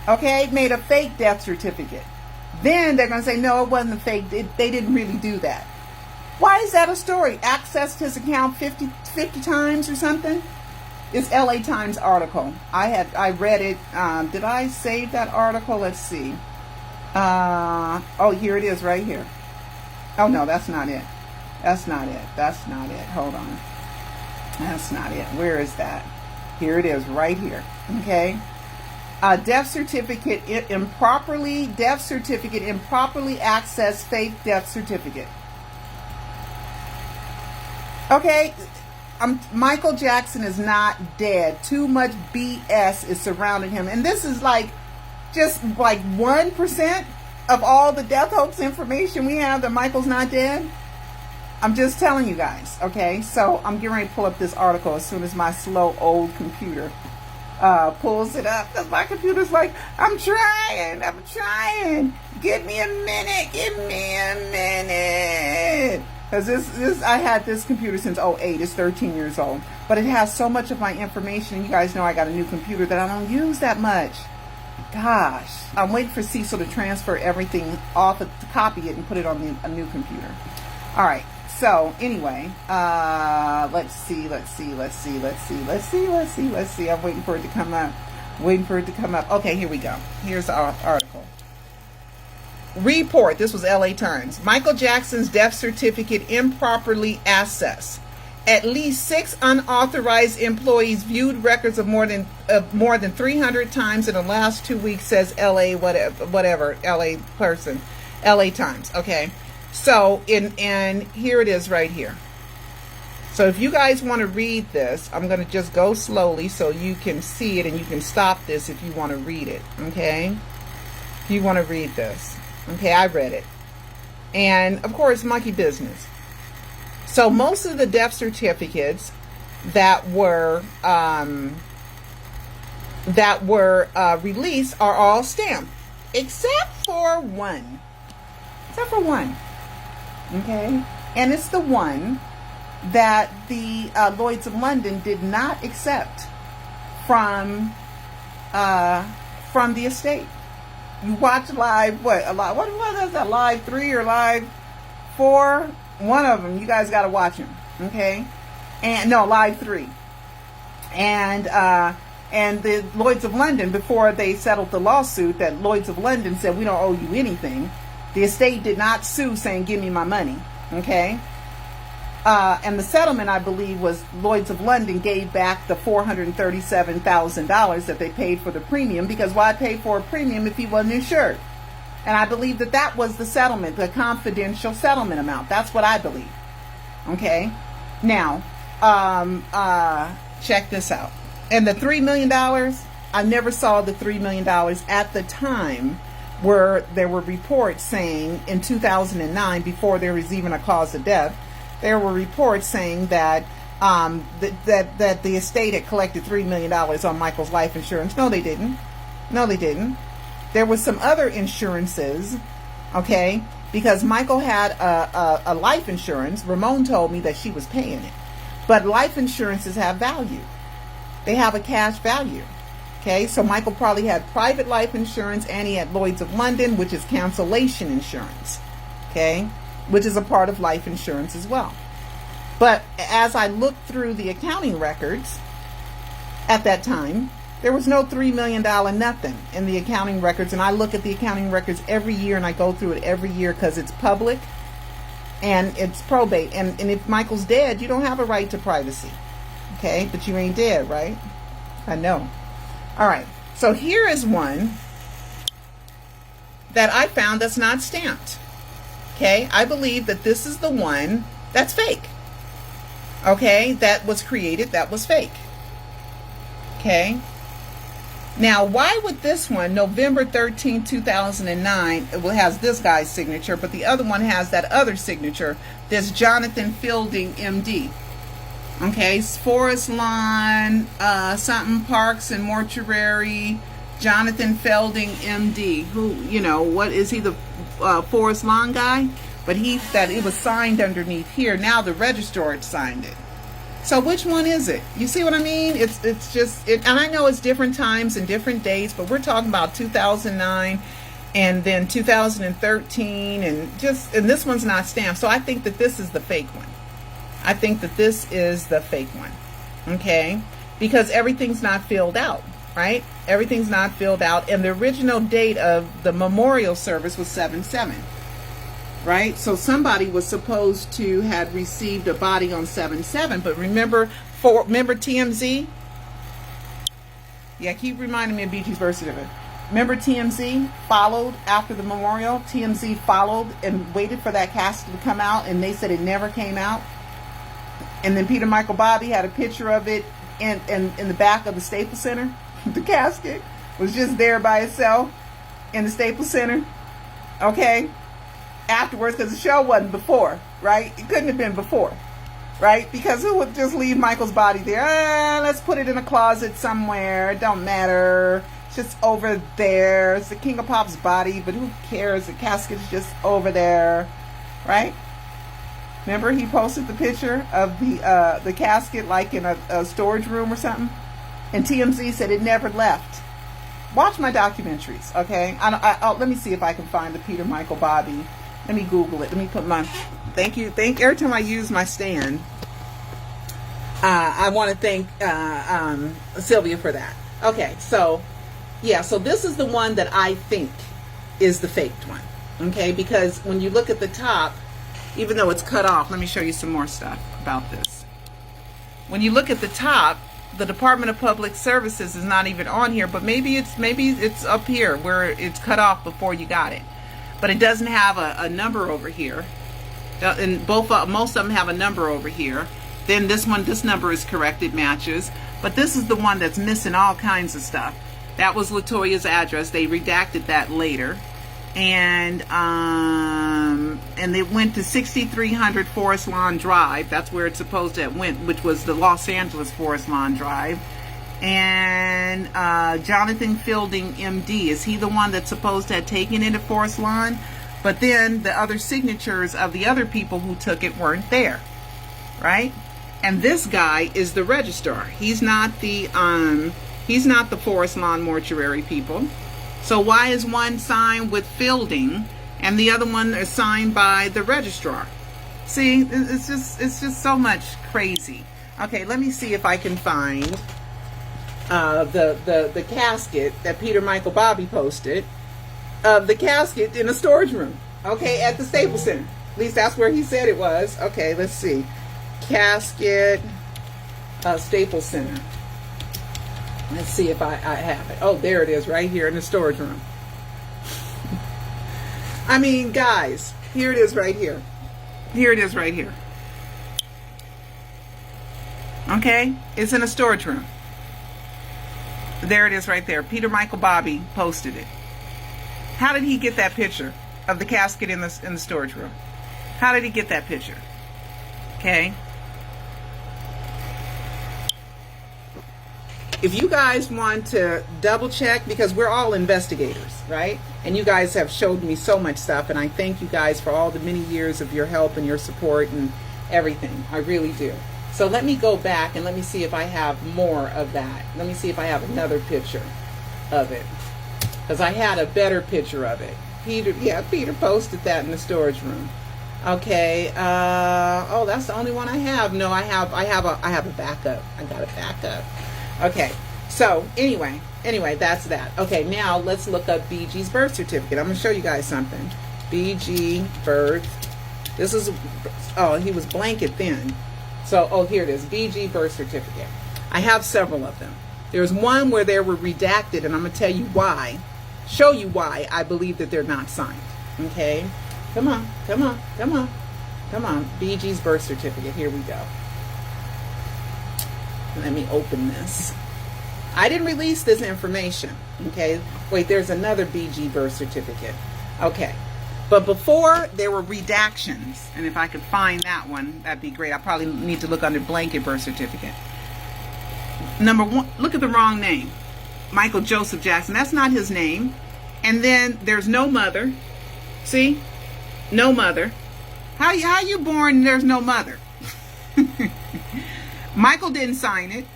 Okay, made a fake death certificate. Then they're going to say, no, it wasn't a fake. They didn't really do that. Why is that a story? Accessed his account 50 times or something? It's LA Times article. I read it. Did I save that article? Let's see. Oh, here it is right here. Oh, no, that's not it. That's not it. That's not it. Hold on. That's not it. Where is that? Here it is right here. Okay. Death certificate improperly accessed fake death certificate. Okay. Michael Jackson is not dead. Too much BS is surrounding him. And this is just 1% of all the death hoax information we have that Michael's not dead. I'm just telling you guys, okay? So I'm getting ready to pull up this article as soon as my slow old computer pulls it up. Because my computer's like, I'm trying. Give me a minute. Because this I had this computer since 2008. It's 13 years old. But it has so much of my information. And you guys know I got a new computer that I don't use that much. Gosh. I'm waiting for Cecil to transfer everything off, to copy it and put it on a new computer. All right. So anyway, let's see. I'm waiting for it to come up. Okay, here we go. Here's our article. Report. This was LA Times. Michael Jackson's death certificate improperly accessed. At least 6 unauthorized employees viewed records of more than 300 times in the last 2 weeks, says LA Times. Okay. So, and here it is right here. So if you guys want to read this, I'm going to just go slowly so you can see it, and you can stop this if you want to read it. Okay? If you want to read this. Okay, I read it. And, of course, monkey business. So most of the death certificates that were released are all stamped. Except for one. Okay, and it's the one that the Lloyds of London did not accept from the estate. You watch Live, what is that, Live 3 or Live 4? One of them, you guys got to watch them, okay? And no, Live 3. And the Lloyds of London, before they settled the lawsuit, that Lloyds of London said, we don't owe you anything. The estate did not sue saying, give me my money. Okay? And the settlement, I believe, was Lloyds of London gave back the $437,000 that they paid for the premium, because why pay for a premium if he wasn't insured? And I believe that was the settlement, the confidential settlement amount. That's what I believe. Okay? Now, check this out. And the $3 million, I never saw the $3 million at the time. Where there were reports saying in 2009, before there was even a cause of death, there were reports saying that that the estate had collected $3 million on Michael's life insurance. No, they didn't. There was some other insurances, okay, because Michael had a life insurance. Ramon told me that she was paying it. But life insurances have value. They have a cash value. Okay, so Michael probably had private life insurance, and he had Lloyds of London, which is cancellation insurance, okay, which is a part of life insurance as well. But as I looked through the accounting records at that time, there was no $3 million nothing in the accounting records. And I look at the accounting records every year, and I go through it every year because it's public and it's probate. And if Michael's dead, you don't have a right to privacy, okay, but you ain't dead, right? I know. All right, so here is one that I found that's not stamped. Okay, I believe that this is the one that's fake. Okay, that was created, that was fake. Okay, now why would this one, November 13, 2009, it has this guy's signature, but the other one has that other signature, this Jonathan Fielding, MD. Okay, Forest Lawn, something Parks and Mortuary, Jonathan Felding, MD. Who, what is he, the Forest Lawn guy? But it was signed underneath here. Now the registrar had signed it. So which one is it? You see what I mean? It's just, and I know it's different times and different dates, but we're talking about 2009 and then 2013 and this one's not stamped. So I think that this is the fake one. I think that this is the fake one. Okay? Because everything's not filled out, right? Everything's not filled out. And the original date of the memorial service was 7/7. Right? So somebody was supposed to have received a body on 7/7, but remember TMZ? Yeah, keep reminding me of BG's birth certificate. Remember TMZ followed after the memorial? TMZ followed and waited for that casket to come out, and they said it never came out. And then Peter Michael Bobby had a picture of it in the back of the Staples Center. The casket was just there by itself in the Staples Center. Okay? Afterwards, because the show wasn't before, right? It couldn't have been before, right? Because who would just leave Michael's body there? Let's put it in a closet somewhere. It don't matter. It's just over there. It's the King of Pop's body, but who cares? The casket's just over there, right? Remember, he posted the picture of the casket like in a storage room or something, and TMZ said it never left. Watch my documentaries, okay? Let me see if I can find the Peter Michael Bobby. Let me Google it. Let me put my, thank you. Every time I use my stand, I want to thank Sylvia for that. Okay, so, yeah, so this is the one that I think is the faked one, okay? Because when you look at the top, even though it's cut off, let me show you some more stuff about this. When you look at the top, the Department of Public Services is not even on here, but maybe it's up here where it's cut off before you got it. But it doesn't have a number over here. And most of them have a number over here. Then this number is correct, it matches. But this is the one that's missing all kinds of stuff. That was Latoya's address. They redacted that later. And they went to 6300 Forest Lawn Drive. That's where it's supposed to have went, which was the Los Angeles Forest Lawn Drive. And Jonathan Fielding, MD, is he the one that's supposed to have taken it at Forest Lawn? But then the other signatures of the other people who took it weren't there, right? And this guy is the registrar. He's not the Forest Lawn Mortuary people. So why is one signed with Fielding and the other one is signed by the registrar? See, it's just so much crazy. Okay, let me see if I can find the casket that Peter Michael Bobby posted of the casket in a storage room, okay, at the Staples Center. At least that's where he said it was. Okay, let's see. Casket, Staples Center. Let's see if I have it. Oh, there it is right here in the storage room. I mean, guys, here it is right here. Here it is right here. Okay, it's in a storage room. There it is right there. Peter Michael Bobby posted it. How did he get that picture of the casket in the storage room? How did he get that picture? Okay. If you guys want to double check, because we're all investigators, right? And you guys have showed me so much stuff, and I thank you guys for all the many years of your help and your support and everything. I really do. So let me go back and let me see if I have more of that. Let me see if I have another picture of it, because I had a better picture of it. Peter posted that in the storage room. Okay. Oh, that's the only one I have. No, I have a backup. I got a backup. Okay. So anyway, that's that. Okay, now let's look up BG's birth certificate. I'm gonna show you guys something. BG birth. This is, oh, he was blanket then. So, oh, here it is. BG birth certificate. I have several of them. There's one where they were redacted, and I'm gonna tell you why. Show you why I believe that they're not signed. Okay. Come on. BG's birth certificate. Here we go. Let me open this. I didn't release this information. Okay. Wait, there's another BG birth certificate. Okay. But before, there were redactions. And if I could find that one, that'd be great. I probably need to look under blanket birth certificate. Number one, look at the wrong name. Michael Joseph Jackson. That's not his name. And then there's no mother. See? No mother. How you born and there's no mother? Michael didn't sign it.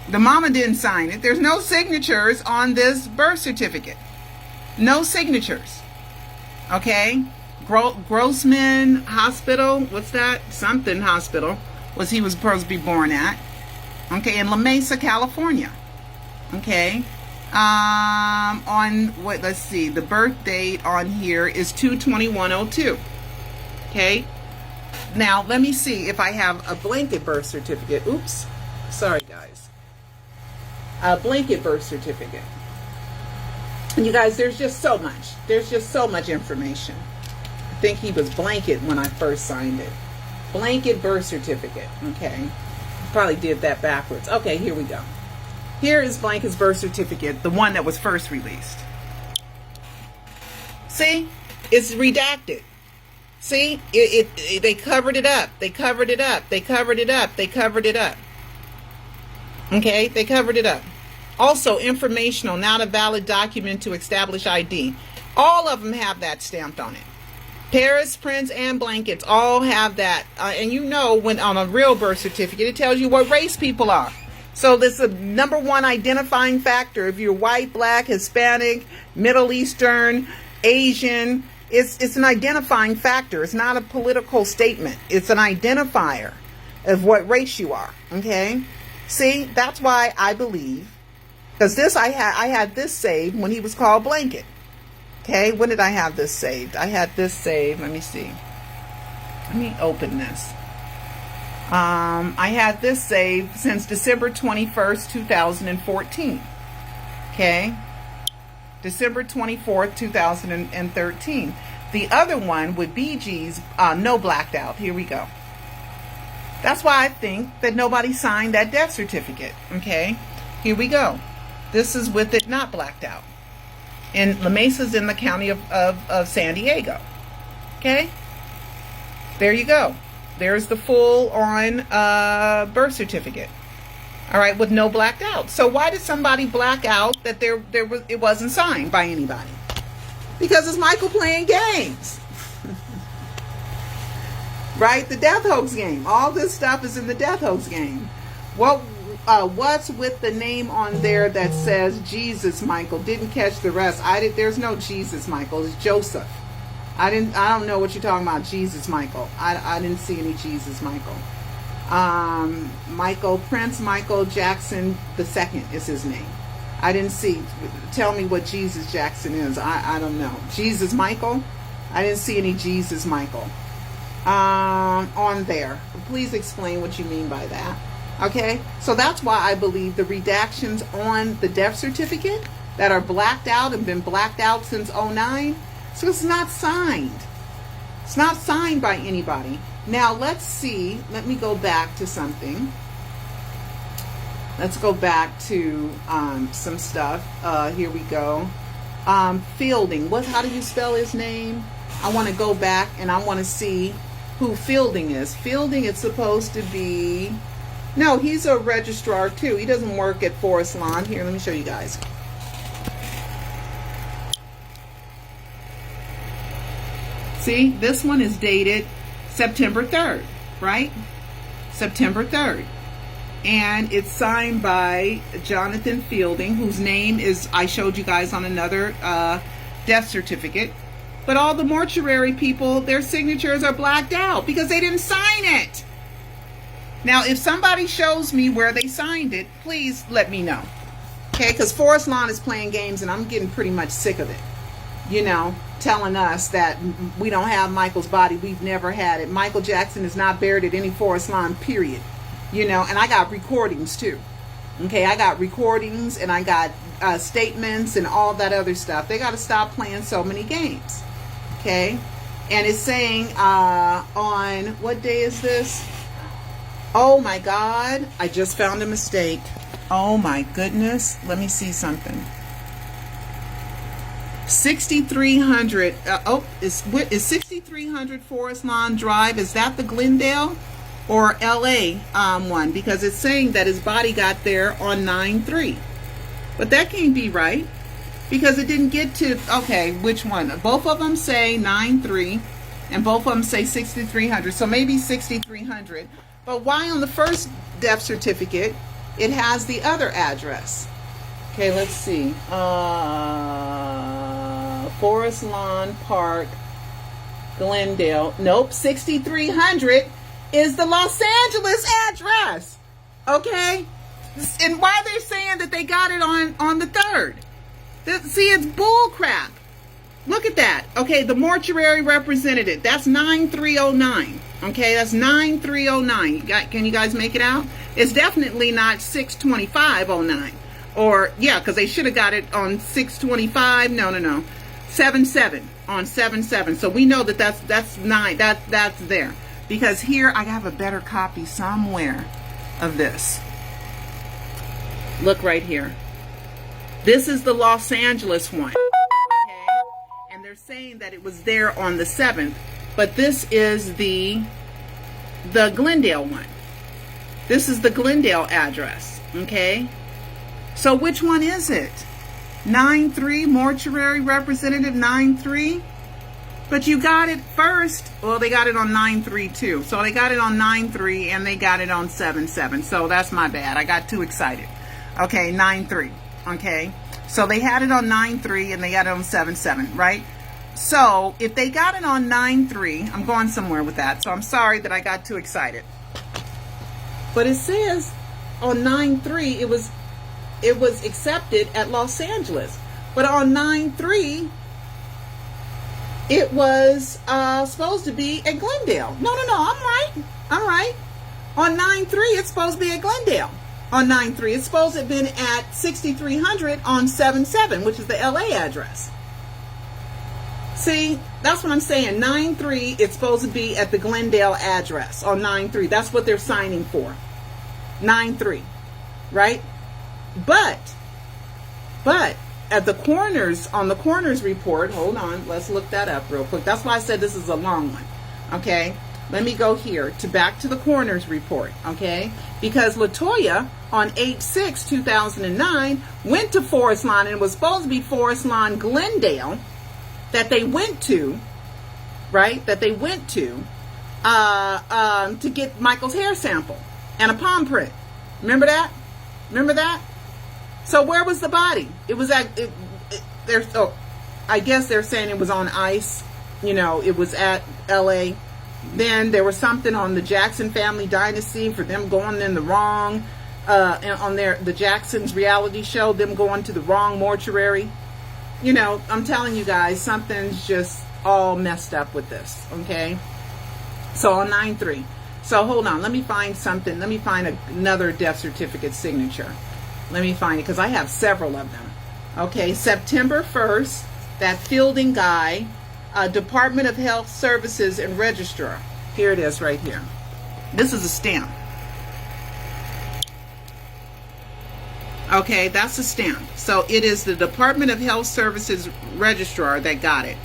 The mama didn't sign it. There's no signatures on this birth certificate. No signatures. Okay? Grossman Hospital. What's that? Something hospital. He was supposed to be born at. Okay, in La Mesa, California. Okay. On what? Let's see. The birth date on here is 2/21/02. Okay. Now let me see if I have a blanket birth certificate. Oops. Sorry, guys. A blanket birth certificate. And you guys, there's just so much. There's just so much information. I think he was blanket when I first signed it. Blanket birth certificate. Okay. Probably did that backwards. Okay, here we go. Here is Blanket's birth certificate, the one that was first released. See? It's redacted. See? They covered it up. They covered it up. They covered it up. They covered it up. Okay? They covered it up. Also, informational, not a valid document to establish ID. All of them have that stamped on it. Paris, Prince, and Blankets all have that. And you know, when on a real birth certificate, it tells you what race people are. So this is the number one identifying factor. If you're white, black, Hispanic, Middle Eastern, Asian, it's an identifying factor. It's not a political statement. It's an identifier of what race you are. Okay? See, that's why I believe, because this I had this saved when he was called Blanket. Okay, when did I have this saved? I had this saved. Let me see. Let me open this. I had this saved since December 21st, 2014. Okay? December 24th, 2013. The other one with BG's, no blacked out. Here we go. That's why I think that nobody signed that death certificate. Okay? Here we go. This is with it not blacked out. And La Mesa's in the county of San Diego. Okay? There you go. There's the full on birth certificate. All right, with no blacked out. So why did somebody black out that it wasn't signed by anybody? Because it's Michael playing games. Right? The death hoax game. All this stuff is in the death hoax game. What's with the name on there that says Jesus Michael? Didn't catch the rest. There's no Jesus Michael. It's Joseph. I don't know what you're talking about. Jesus Michael. I didn't see any Jesus Michael. Michael Prince Michael Jackson II is his name. I didn't see. Tell me what Jesus Jackson is. I don't know. Jesus Michael. I didn't see any Jesus Michael on there. Please explain what you mean by that. Okay, so that's why I believe the redactions on the death certificate that are blacked out and been blacked out since 2009. So it's not signed. It's not signed by anybody. Now let's see. Let me go back to something. Let's go back to some stuff. Here we go. Fielding. How do you spell his name? I want to go back and I want to see who Fielding is. Fielding is supposed to be... No, he's a registrar too. He doesn't work at Forest Lawn. Here, let me show you guys. See, this one is dated September 3rd, right? September 3rd. And it's signed by Jonathan Fielding, whose name is, I showed you guys on another death certificate. But all the mortuary people, their signatures are blacked out because they didn't sign it. Now, if somebody shows me where they signed it, please let me know. Okay, because Forest Lawn is playing games and I'm getting pretty much sick of it. You know, telling us that we don't have Michael's body. We've never had it. Michael Jackson is not buried at any Forest Lawn, period. You know, and I got recordings too. Okay, I got recordings and I got statements and all that other stuff. They got to stop playing so many games. Okay, and it's saying on, what day is this? Oh my God, I just found a mistake. Oh my goodness. Let me see something. 6300. Is 6300 Forest Lawn Drive? Is that the Glendale or LA one? Because it's saying that his body got there on 9/3, but that can't be right because it didn't get to. Okay, which one? Both of them say 9/3, and both of them say 6300. So maybe 6300. But why on the first death certificate it has the other address? Okay, let's see. Forest Lawn Park, Glendale. Nope, 6300 is the Los Angeles address. Okay? And why they're saying that they got it on the 3rd? See, it's bull crap. Look at that. Okay, the mortuary representative. That's 9309. Okay, that's 9309. Can you guys make it out? It's definitely not 62509. Or, yeah, because they should have got it on 625. No. 77 on 77. So we know that that's 9. That's there. Because here I have a better copy somewhere of this. Look right here. This is the Los Angeles one. Okay? And they're saying that it was there on the 7th. But this is the Glendale one. This is the Glendale address. Okay? So which one is it? 9/3, mortuary representative 9/3. But you got it first. Well, they got it on 9/3 too. So they got it on 9/3 and they got it on 7/7. So that's my bad. I got too excited. Okay, 9/3. Okay. So they had it on 9/3 and they got it on 7/7, right? So if they got it on 9/3, I'm going somewhere with that. So I'm sorry that I got too excited. But it says on 9/3 it was accepted at Los Angeles, but on 9/3 it was supposed to be at Glendale. No, I'm right. On 9/3 it's supposed to be at Glendale. On 9/3 it's supposed to have been at 6300 on 7/7, which is the LA address. See, that's what I'm saying. 9/3 it's supposed to be at the Glendale address on 9/3. That's what they're signing for. 9/3, right? But at the coroner's, on the coroner's report, hold on, let's look that up real quick. That's why I said this is a long one. Okay, let me go here to back to the coroner's report. Okay, because LaToya on 8/6/2009 went to Forest Lawn, and it was supposed to be Forest Lawn Glendale that they went to, right? That they went to get Michael's hair sample and a palm print. Remember that? So where was the body? It was at, I guess they're saying it was on ice. You know, it was at LA. Then there was something on the Jackson Family Dynasty for them going in the wrong, on the Jacksons reality show, them going to the wrong mortuary. You know, I'm telling you guys, something's just all messed up with this, okay? So on 9/3. So hold on, let me find something. Let me find another death certificate signature. Let me find it because I have several of them. Okay, September 1st, that Fielding guy, Department of Health Services and Registrar. Here it is right here. This is a stamp. Okay, that's a stamp. So it is the Department of Health Services Registrar that got it.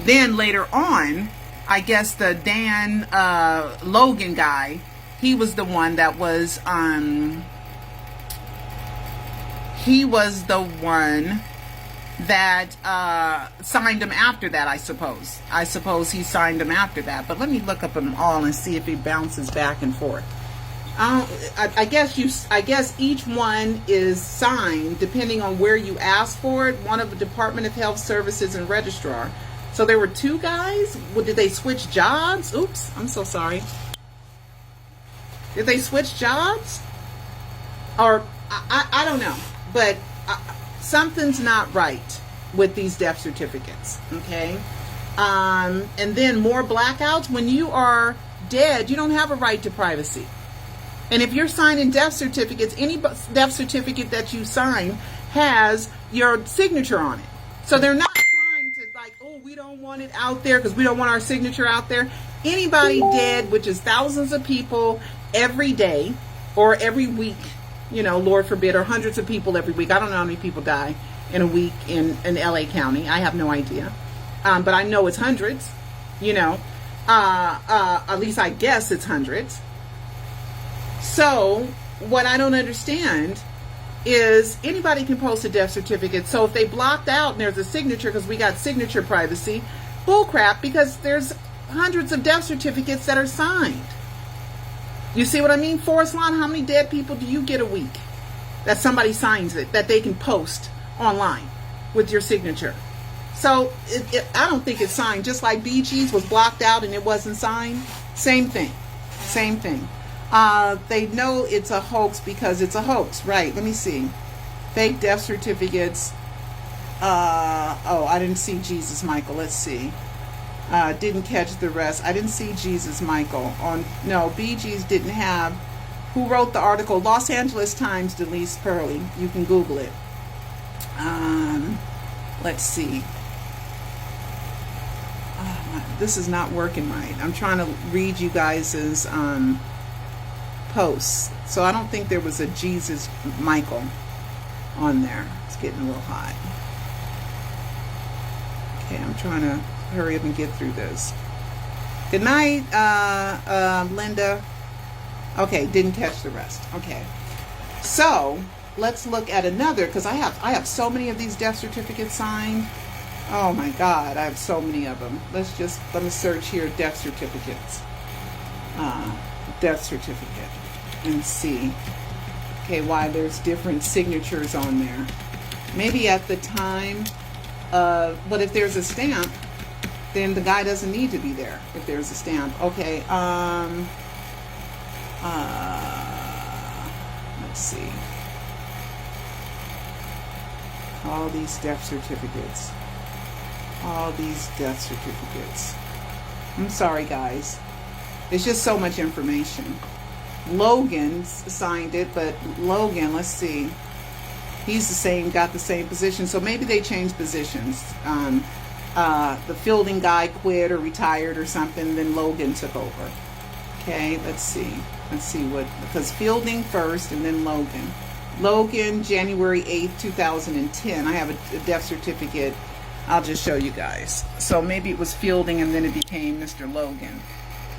Then later on, I guess the Dan Logan guy, he was the one that was he was the one that signed him after that, I suppose he signed him after that. But let me look up them all and see if he bounces back and forth. I guess each one is signed depending on where you ask for it. One of the Department of Health Services and Registrar. So there were two guys. Did they switch jobs? Oops, I'm so sorry. Did they switch jobs? Or I don't know. But something's not right with these death certificates. Okay. And then more blackouts. When you are dead, you don't have a right to privacy. And if you're signing death certificates, any death certificate that you sign has your signature on it. So they're not trying to like, oh, we don't want it out there because we don't want our signature out there. Anybody dead, which is thousands of people every day or every week, you know, Lord forbid, or hundreds of people every week. I don't know how many people die in a week in LA County. I have no idea. But I know it's hundreds, you know. At least I guess it's hundreds. So what I don't understand is anybody can post a death certificate. So if they blocked out and there's a signature, because we got signature privacy, bullcrap, because there's hundreds of death certificates that are signed. You see what I mean? Forest Lawn, how many dead people do you get a week that somebody signs it, that they can post online with your signature? So I don't think it's signed. Just like Bee Gees was blocked out and it wasn't signed. Same thing. Same thing. They know it's a hoax because it's a hoax. Right, let me see. Fake death certificates. Oh, I didn't see Jesus Michael. Let's see. Didn't catch the rest. I didn't see Jesus Michael. No, Bee Gees didn't have. Who wrote the article? Los Angeles Times, Delise Pearly. You can Google it. Let's see. This is not working right. I'm trying to read you guys' posts. So I don't think there was a Jesus Michael on there. It's getting a little hot. Okay, I'm trying to hurry up and get through this. Good night, Linda. Okay, didn't catch the rest. Okay, so let's look at another, because I have so many of these death certificates signed. Oh my God, I have so many of them. Let me search here, death certificates. Death certificate, and see. Okay, why there's different signatures on there. Maybe at the time, but if there's a stamp, then the guy doesn't need to be there if there's a stamp. Okay, let's see. All these death certificates. All these death certificates. I'm sorry, guys. It's just so much information. Logan signed it, but Logan, let's see. He's the same, got the same position. So maybe they changed positions. The fielding guy quit or retired or something, then Logan took over. Okay, let's see. Let's see what, because fielding first and then Logan. Logan, January 8th, 2010. I have a death certificate. I'll just show you guys. So maybe it was fielding and then it became Mr. Logan.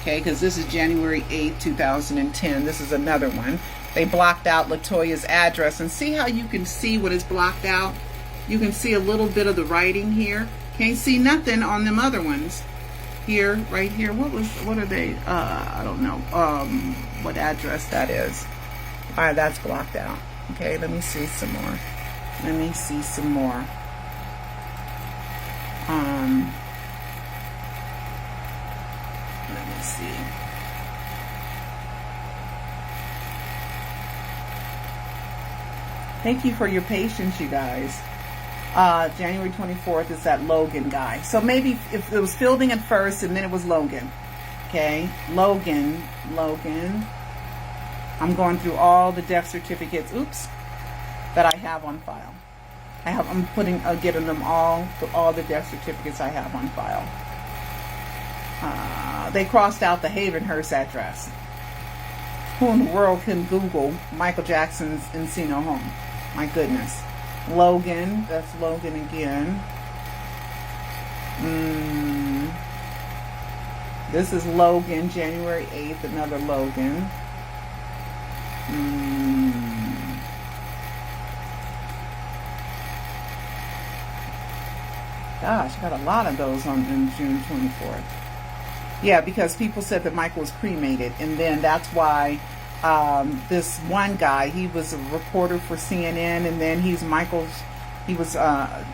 Okay, because this is January 8th, 2010. This is another one. They blocked out Latoya's address. And see how you can see what is blocked out? You can see a little bit of the writing here. Can't see nothing on them other ones. Here, right here. What are they? I don't know. What address that is. All right, that's blocked out. Okay, let me see some more. Let me see some more. Let me see. Thank you for your patience, you guys. January 24th is that Logan guy. So maybe if it was fielding at first and then it was Logan. Okay, Logan. I'm going through all the death certificates, that I have on file. I'm getting them all the death certificates I have on file. They crossed out the Havenhurst address. Who in the world can Google Michael Jackson's Encino home? My goodness. Logan, that's Logan again. This is Logan, January 8th, another Logan. Gosh, got a lot of those on June 24th. Yeah, because people said that Michael was cremated, and then that's why this one guy, he was a reporter for CNN, and then he was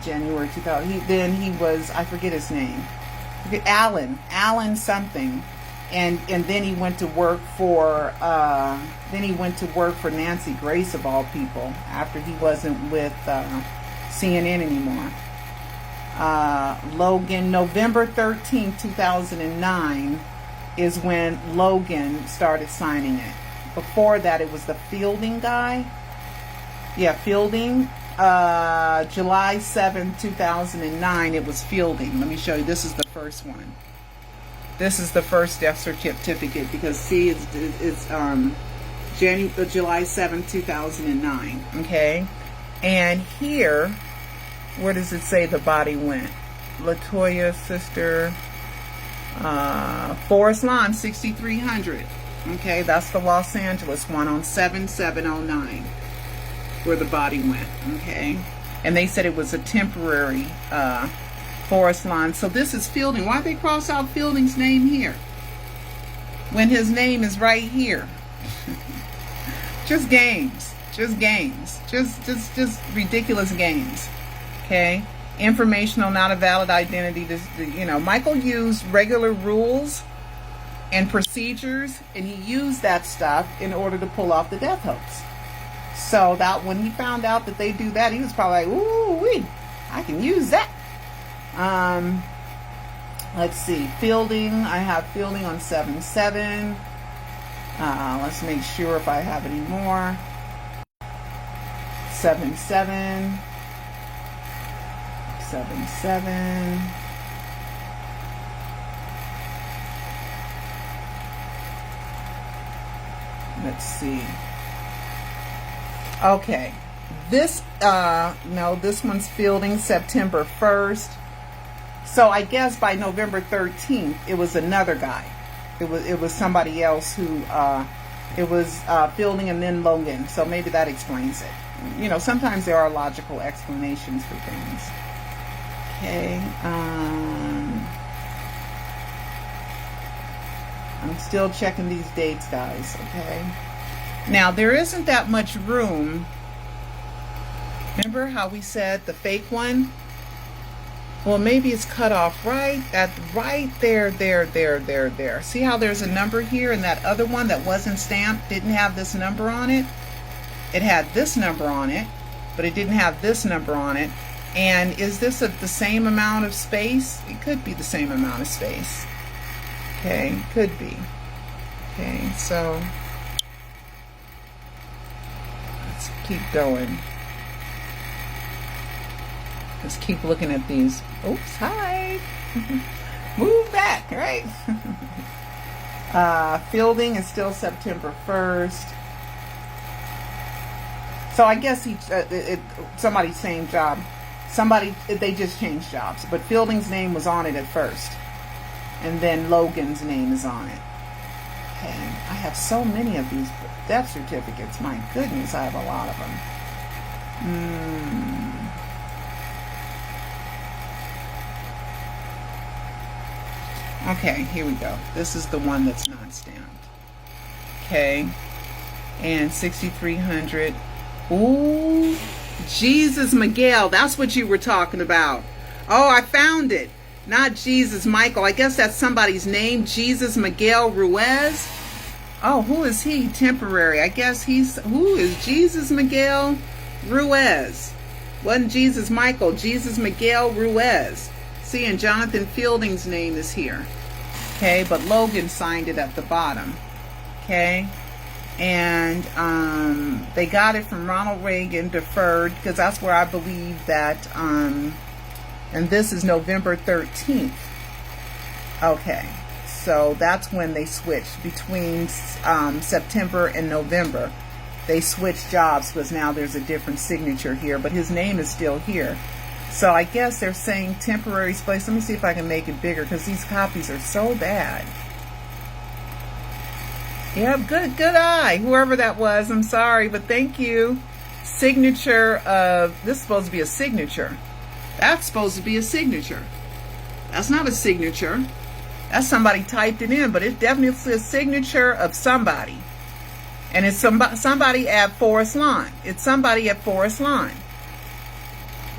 January 2000. Then he was, I forget his name, Alan something, and then he went to work for Nancy Grace of all people after he wasn't with CNN anymore. Logan, November 13, 2009 is when Logan started signing it. Before that, it was the fielding guy. Yeah, fielding. July 7, 2009, it was fielding. Let me show you. This is the first one. This is the first death certificate because, see, it's July 7, 2009. Okay? And here Where does it say the body went? LaToya's sister, Forest Lawn, 6300. Okay, that's the Los Angeles one on 7709, where the body went. Okay, and they said it was a temporary Forest Lawn. So this is Fielding. Why they cross out Fielding's name here when his name is right here? Just games, just ridiculous games. Okay, informational, not a valid identity. Michael used regular rules and procedures, and he used that stuff in order to pull off the death hoax. So that when he found out that they do that, he was probably like, ooh wee, I can use that. Let's see, Fielding, I have Fielding on 77. Let's make sure if I have any more. 77. Let's see. Okay. This, no, this one's Fielding, September 1st. So I guess by November 13th, it was another guy. It was somebody else who, it was Fielding and then Logan. So maybe that explains it. Sometimes there are logical explanations for things. Okay. I'm still checking these dates, guys. Okay. Now, there isn't that much room. Remember how we said the fake one? Well, maybe it's cut off right there. See how there's a number here, and that other one that wasn't stamped didn't have this number on it? It had this number on it, but it didn't have this number on it. And is this the same amount of space? It could be the same amount of space. Okay, could be. Okay, so let's keep going. Let's keep looking at these. Oops, hi. Move back, right? Fielding is still September 1st. So I guess somebody's same job. They just changed jobs. But Fielding's name was on it at first. And then Logan's name is on it. Okay, I have so many of these death certificates. My goodness, I have a lot of them. Okay, here we go. This is the one that's not stamped. Okay, and 6300. Ooh, Jesus Miguel. That's what you were talking about. Oh, I found it. Not Jesus Michael. I guess that's somebody's name. Jesus Miguel Ruiz. Oh, who is he? Temporary. I guess who is Jesus Miguel Ruiz? Wasn't Jesus Michael. Jesus Miguel Ruiz. See, and Jonathan Fielding's name is here. Okay, but Logan signed it at the bottom. Okay. And they got it from Ronald Reagan, deferred, because that's where I believe that, and this is November 13th. Okay, so that's when they switched between September and November. They switched jobs because now there's a different signature here, but his name is still here. So I guess they're saying temporary space. Let me see if I can make it bigger because these copies are so bad. Yep, good eye. Whoever that was, I'm sorry, but thank you. Signature of, this is supposed to be a signature. That's supposed to be a signature. That's not a signature. That's somebody typed it in, but it definitely is a signature of somebody. And it's somebody at Forest Lawn. It's somebody at Forest Lawn.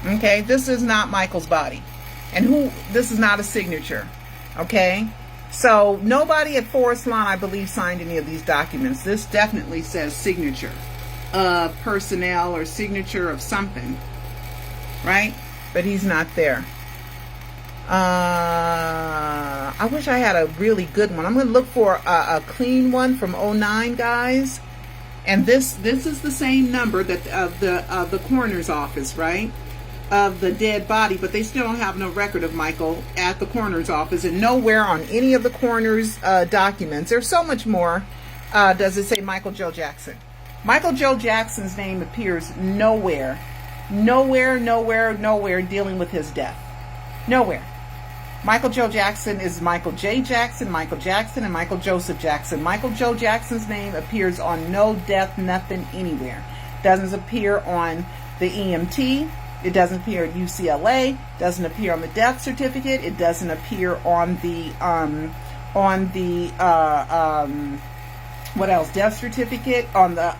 Okay, this is not Michael's body. And this is not a signature. Okay? So nobody at Forest Lawn, I believe, signed any of these documents. This definitely says signature of personnel or signature of something, right? But he's not there. I wish I had a really good one. I'm going to look for a clean one from 09, guys. And this is the same number that of the coroner's office, right? Of the dead body, but they still don't have no record of Michael at the coroner's office, and nowhere on any of the coroner's documents. There's so much more. Does it say Michael Joe Jackson? Michael Joe Jackson's name appears nowhere nowhere dealing with his death. Nowhere. Michael Joe Jackson is Michael J. Jackson, Michael Jackson, and Michael Joseph Jackson. Michael Joe Jackson's name appears on no death, nothing, anywhere. Doesn't appear on the EMT. It doesn't appear at UCLA. Doesn't appear on the death certificate. It doesn't appear on the what else? Death certificate, on the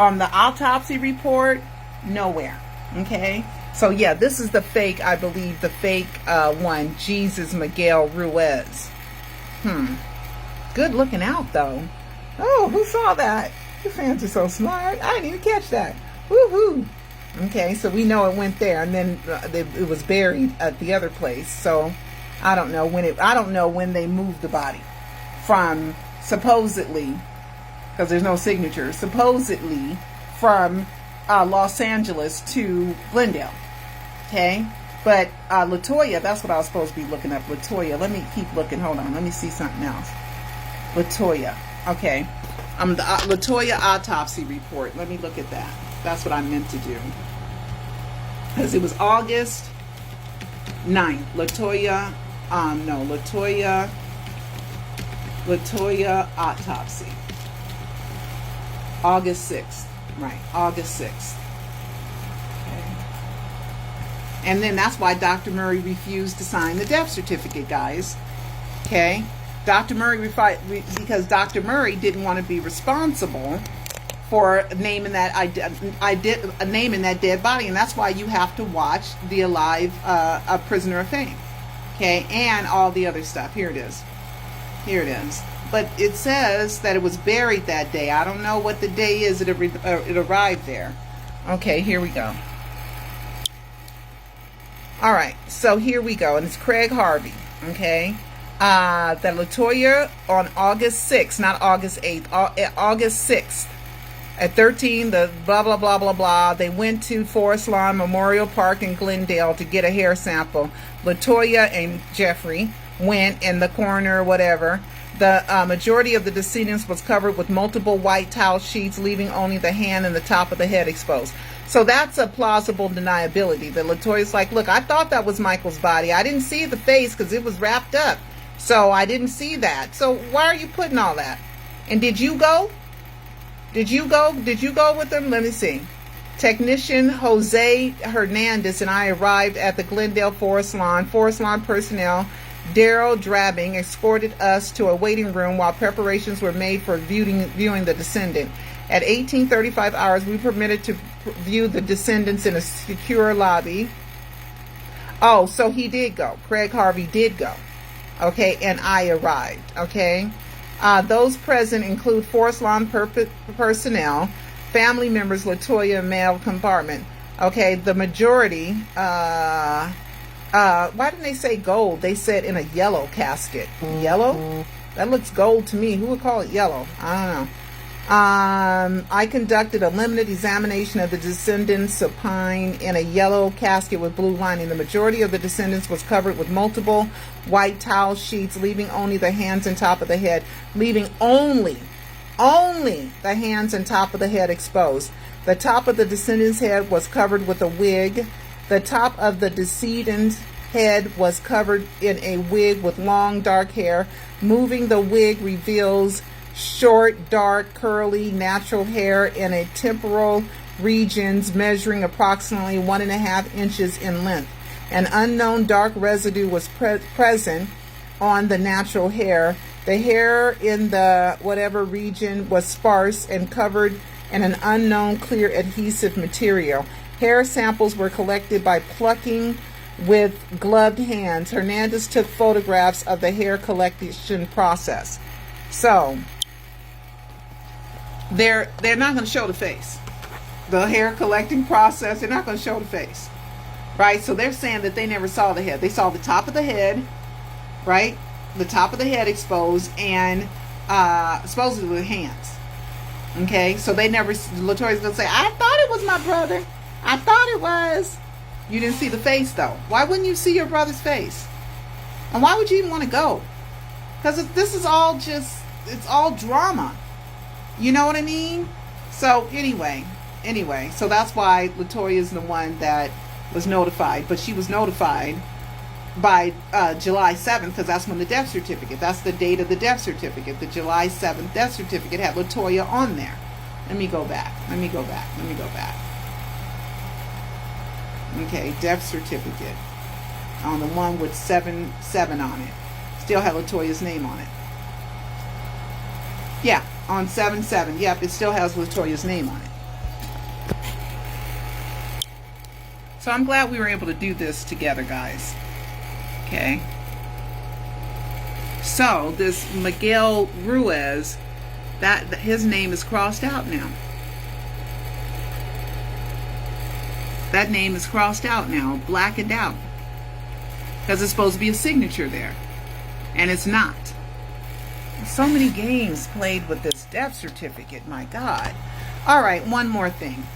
autopsy report. Nowhere. Okay. So yeah, this is the fake, I believe, the fake one, Jesus Miguel Ruiz. Good looking out though. Oh, who saw that? Your fans are so smart. I didn't even catch that. Woohoo! Okay, so we know it went there, and then it was buried at the other place. So I don't know when they moved the body from, supposedly, because there's no signature, supposedly from Los Angeles to Glendale. Okay, but LaToya, that's what I was supposed to be looking up. LaToya, let me keep looking. Hold on, let me see something else. LaToya, okay, the LaToya autopsy report. Let me look at that. That's what I meant to do, because it was August 9th. LaToya autopsy. August 6th, right? August 6th. And then that's why Dr. Murray refused to sign the death certificate, guys. Okay? Dr. Murray, because Dr. Murray didn't want to be responsible for naming that naming that dead body, and that's why you have to watch the Alive Prisoner of Fame. Okay? And all the other stuff. Here it is. Here it is. But it says that it was buried that day. I don't know what the day is it arrived there. Okay, here we go. All right, so here we go, and it's Craig Harvey, okay? That LaToya on August 6th, not August 8th, August 6th, at 13, the blah, blah, blah, blah, blah, they went to Forest Lawn Memorial Park in Glendale to get a hair sample. LaToya and Jeffrey went, and the coroner, whatever. The majority of the decedents was covered with multiple white towel sheets, leaving only the hand and the top of the head exposed. So that's a plausible deniability. That LaToya's like, look, I thought that was Michael's body. I didn't see the face because it was wrapped up. So I didn't see that. So why are you putting all that? And did you go? Did you go with them? Let me see. Technician Jose Hernandez and I arrived at the Glendale Forest Lawn. Forest Lawn personnel, Daryl Drabbing, escorted us to a waiting room while preparations were made for viewing the descendant. At 18:35 hours, we permitted to view the descendants in a secure lobby. Oh, so he did go. Craig Harvey did go. Okay, and I arrived. Okay. Those present include Forest Lawn personnel, family members, LaToya, male compartment. Okay, the majority, why didn't they say gold? They said in a yellow casket. Yellow? That looks gold to me. Who would call it yellow? I don't know. I conducted a limited examination of the descendants supine in a yellow casket with blue lining. The majority of the descendants was covered with multiple white towel sheets, leaving only the hands and top of the head, leaving only the hands and top of the head exposed. The top of the descendant's head was covered with a wig. The top of the decedent's head was covered in a wig with long dark hair. Moving the wig reveals short, dark, curly, natural hair in a temporal regions measuring approximately 1.5 inches in length. An unknown dark residue was present on the natural hair. The hair in the whatever region was sparse and covered in an unknown clear adhesive material. Hair samples were collected by plucking with gloved hands. Hernandez took photographs of the hair collection process. So they're not going to show the face. The hair collecting process, they're not going to show the face. Right? So they're saying that they never saw the head. They saw the top of the head, right? The top of the head exposed, and supposedly the hands. Okay? So they never, LaToya's going to say, I thought it was my brother. I thought it was. You didn't see the face, though. Why wouldn't you see your brother's face? And why would you even want to go? Because this is all just, it's all drama. You know what I mean? So anyway, Anyway, so that's why LaToya is the one that was notified. But she was notified by July 7th, because that's when the death certificate, that's the date of the death certificate. The July 7th death certificate had LaToya on there. Let me go back. Okay, death certificate. On the one with 7 on it. Still had LaToya's name on it. Yeah, on 7/7. Yep, it still has LaToya's name on it. So I'm glad we were able to do this together, guys. Okay. So this Miguel Ruiz, that his name is crossed out now. That name is crossed out now, blackened out, because it's supposed to be a signature there, and it's not. So many games played with this death certificate. My God. All right, one more thing.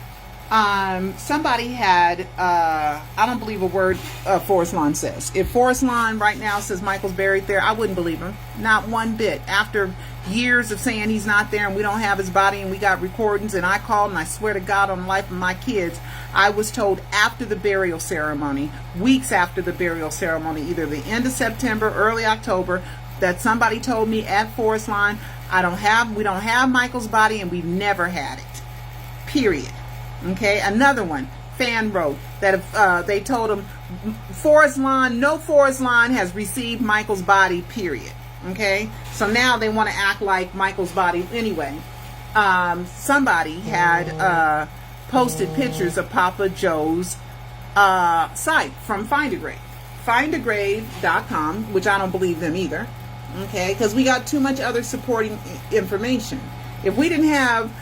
Somebody had, I don't believe a word Forest Lawn says. If Forest Lawn right now says Michael's buried there, I wouldn't believe him. Not one bit. After years of saying he's not there and we don't have his body and we got recordings, and I called, and I swear to God on the life of my kids, I was told after the burial ceremony, weeks after the burial ceremony, either the end of September, early October, that somebody told me at Forest Lawn, we don't have Michael's body, and we've never had it. Period. Okay, another one, fan wrote that if they told him no Forest Lawn has received Michael's body, period. Okay, so now they want to act like Michael's body. Anyway, somebody had posted pictures of Papa Joe's site from Find a Grave, findagrave.com, which I don't believe them either. Okay, because we got too much other supporting information. If we didn't have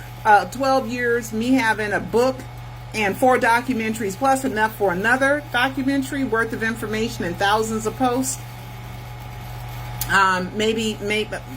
12 years, me having a book and 4 documentaries plus enough for another documentary worth of information and thousands of posts, maybe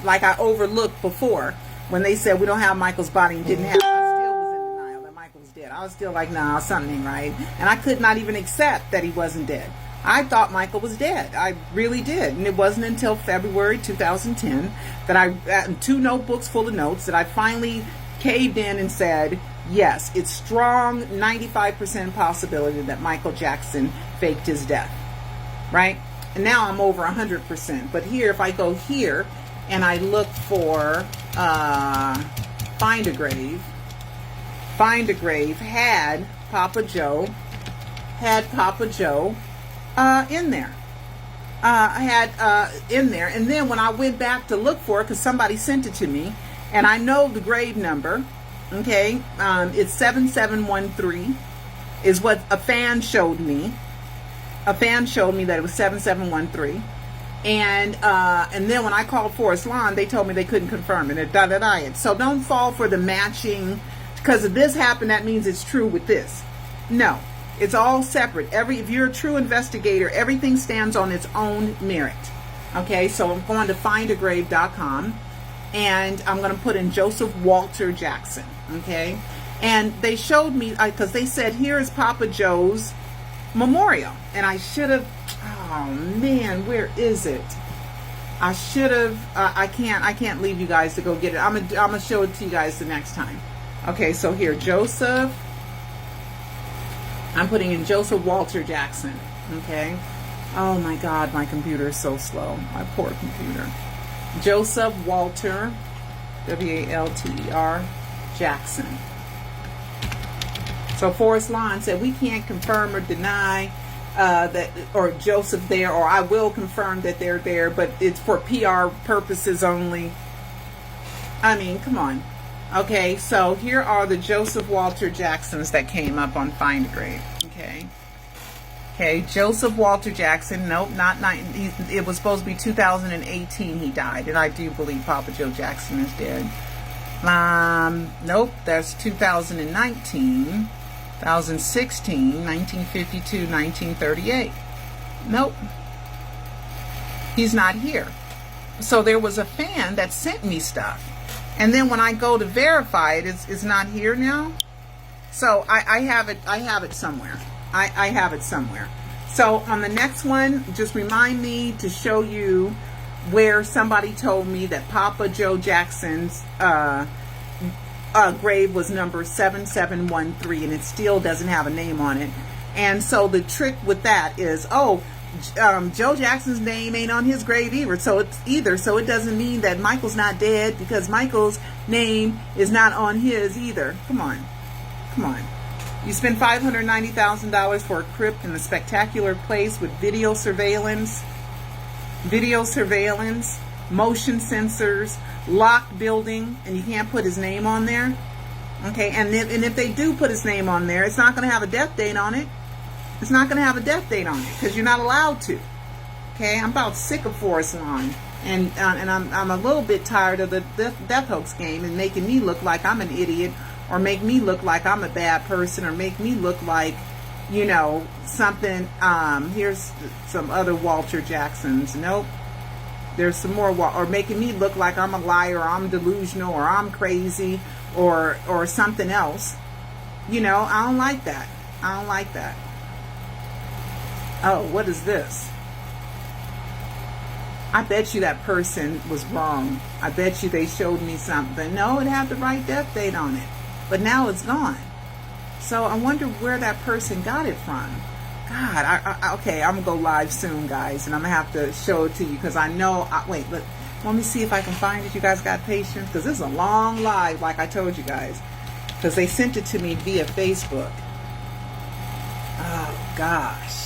like I overlooked before when they said we don't have Michael's body and didn't have it, I still was in denial that Michael was dead. I was still like, nah, something ain't right. And I could not even accept that he wasn't dead. I thought Michael was dead. I really did. And it wasn't until February 2010 that I, 2 notebooks full of notes, that I finally caved in and said, yes, it's strong 95% possibility that Michael Jackson faked his death. Right? And now I'm over 100%. But here, if I go here and I look for Find a Grave had Papa Joe in there. In there. And then when I went back to look for it, because somebody sent it to me, and I know the grave number, okay, it's 7713, is what a fan showed me. A fan showed me that it was 7713. And then when I called Forest Lawn, they told me they couldn't confirm it. So don't fall for the matching, because if this happened, that means it's true with this. No. It's all separate. If you're a true investigator, everything stands on its own merit. Okay, so I'm going to findagrave.com, and I'm going to put in Joseph Walter Jackson. Okay, and they showed me, because they said here is Papa Joe's memorial, and I should have. Oh man, where is it? I should have. I can't leave you guys to go get it. I'm gonna show it to you guys the next time. Okay, so here, Joseph. I'm putting in Joseph Walter Jackson, okay? Oh my God, my computer is so slow. My poor computer. Joseph Walter, W-A-L-T-E-R, Jackson. So Forest Lawn said, we can't confirm or deny that, or Joseph there, or I will confirm that they're there, but it's for PR purposes only. I mean, come on. Okay, so here are the Joseph Walter Jacksons that came up on Find a Grave. Okay, Joseph Walter Jackson. Nope, not 19. It was supposed to be 2018 he died, and I do believe Papa Joe Jackson is dead. Nope, that's 2019, 2016, 1952, 1938. Nope, he's not here. So there was a fan that sent me stuff. And then when I go to verify it, it's not here now. So I have it somewhere. I have it somewhere. So on the next one, just remind me to show you where somebody told me that Papa Joe Jackson's grave was number 7713, and it still doesn't have a name on it. And so the trick with that is, Joe Jackson's name ain't on his grave either. So it doesn't mean that Michael's not dead, because Michael's name is not on his either. Come on. You spend $590,000 for a crypt in a spectacular place with video surveillance, motion sensors, locked building, and you can't put his name on there. Okay, and if they do put his name on there, it's not going to have a death date on it. It's not going to have a death date on it, because you're not allowed to. Okay, I'm about sick of Forest Lawn, and I'm a little bit tired of the death hoax game and making me look like I'm an idiot, or make me look like I'm a bad person, or make me look like, something. Here's some other Walter Jacksons. Nope. There's some more, or making me look like I'm a liar, or I'm delusional, or I'm crazy, or something else. I don't like that. Oh, what is this? I bet you that person was wrong. I bet you they showed me something. No, it had the right death date on it, but now it's gone. So I wonder where that person got it from. God, okay, I'm gonna go live soon, guys, and I'm gonna have to show it to you, because I know. Wait, let me see if I can find it. You guys got patience, because this is a long live, like I told you guys, because they sent it to me via Facebook. Oh gosh.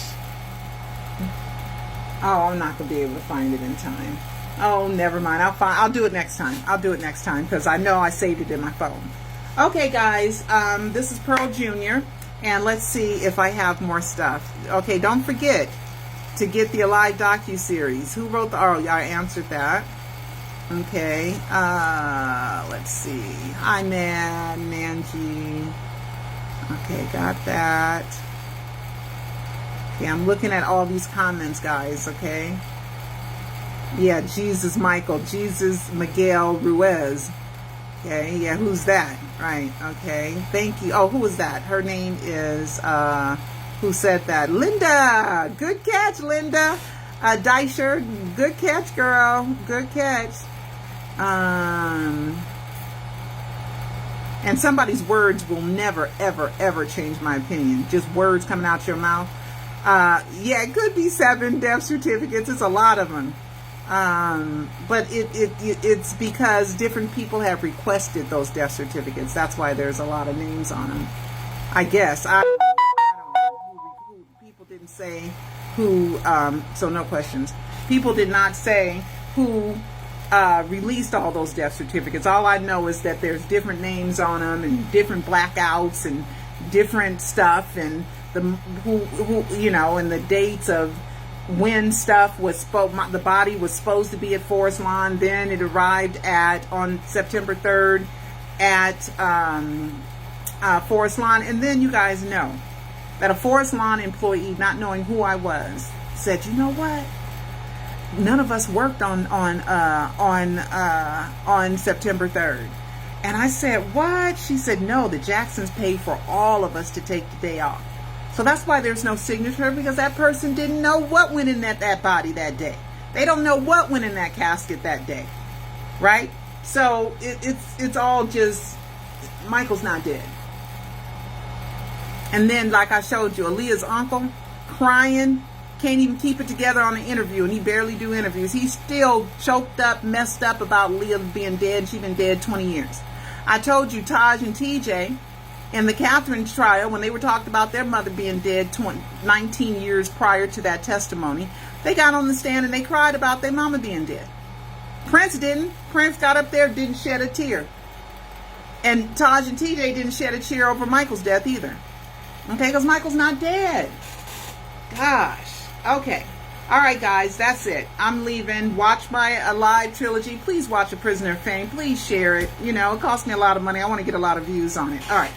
Oh, I'm not gonna be able to find it in time. Oh, never mind. I'll do it next time. Because I know I saved it in my phone. Okay, guys. This is Pearl Jr. And let's see if I have more stuff. Okay, don't forget to get the Alive Docu-series. Who wrote the... Oh, I answered that. Okay. Let's see. Hi, Nanji. Okay, got that. Okay, I'm looking at all these comments, guys, okay? Yeah, Jesus Michael. Jesus Miguel Ruiz. Okay, yeah, who's that? Right, okay. Thank you. Oh, who was that? Her name is, who said that? Linda! Good catch, Linda! Deisher, good catch, girl. Good catch. And somebody's words will never, ever, ever change my opinion. Just words coming out your mouth. Yeah, it could be 7 death certificates. It's a lot of them. But it's because different people have requested those death certificates. That's why there's a lot of names on them. I guess. I don't know. People didn't say who, so no questions. People did not say who released all those death certificates. All I know is that there's different names on them, and different blackouts, and different stuff, and and the dates of when stuff was the body was supposed to be at Forest Lawn. Then it arrived on September 3rd at Forest Lawn. And then you guys know that a Forest Lawn employee, not knowing who I was, said, "You know what? None of us worked on September 3rd." And I said, "What?" She said, "No, the Jacksons paid for all of us to take the day off." So that's why there's no signature, because that person didn't know what went in that body that day. They don't know what went in that casket that day, right? So it's all just, Michael's not dead. And then, like I showed you, Aaliyah's uncle crying, can't even keep it together on an interview, and he barely do interviews. He's still choked up, messed up about Aaliyah being dead. She's been dead 20 years. I told you Taj and TJ in the Katherine trial, when they were talked about their mother being dead 19 years prior to that testimony, they got on the stand and they cried about their mama being dead. Prince didn't. Prince got up there, didn't shed a tear. And Taj and TJ didn't shed a tear over Michael's death either. Okay, because Michael's not dead. Gosh. Okay. All right, guys, that's it. I'm leaving. Watch my Alive trilogy. Please watch A Prisoner of Fame. Please share it. It costs me a lot of money. I want to get a lot of views on it. All right.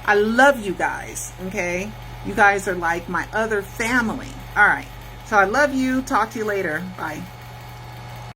I love you guys, okay? You guys are like my other family. All right. So I love you. Talk to you later. Bye.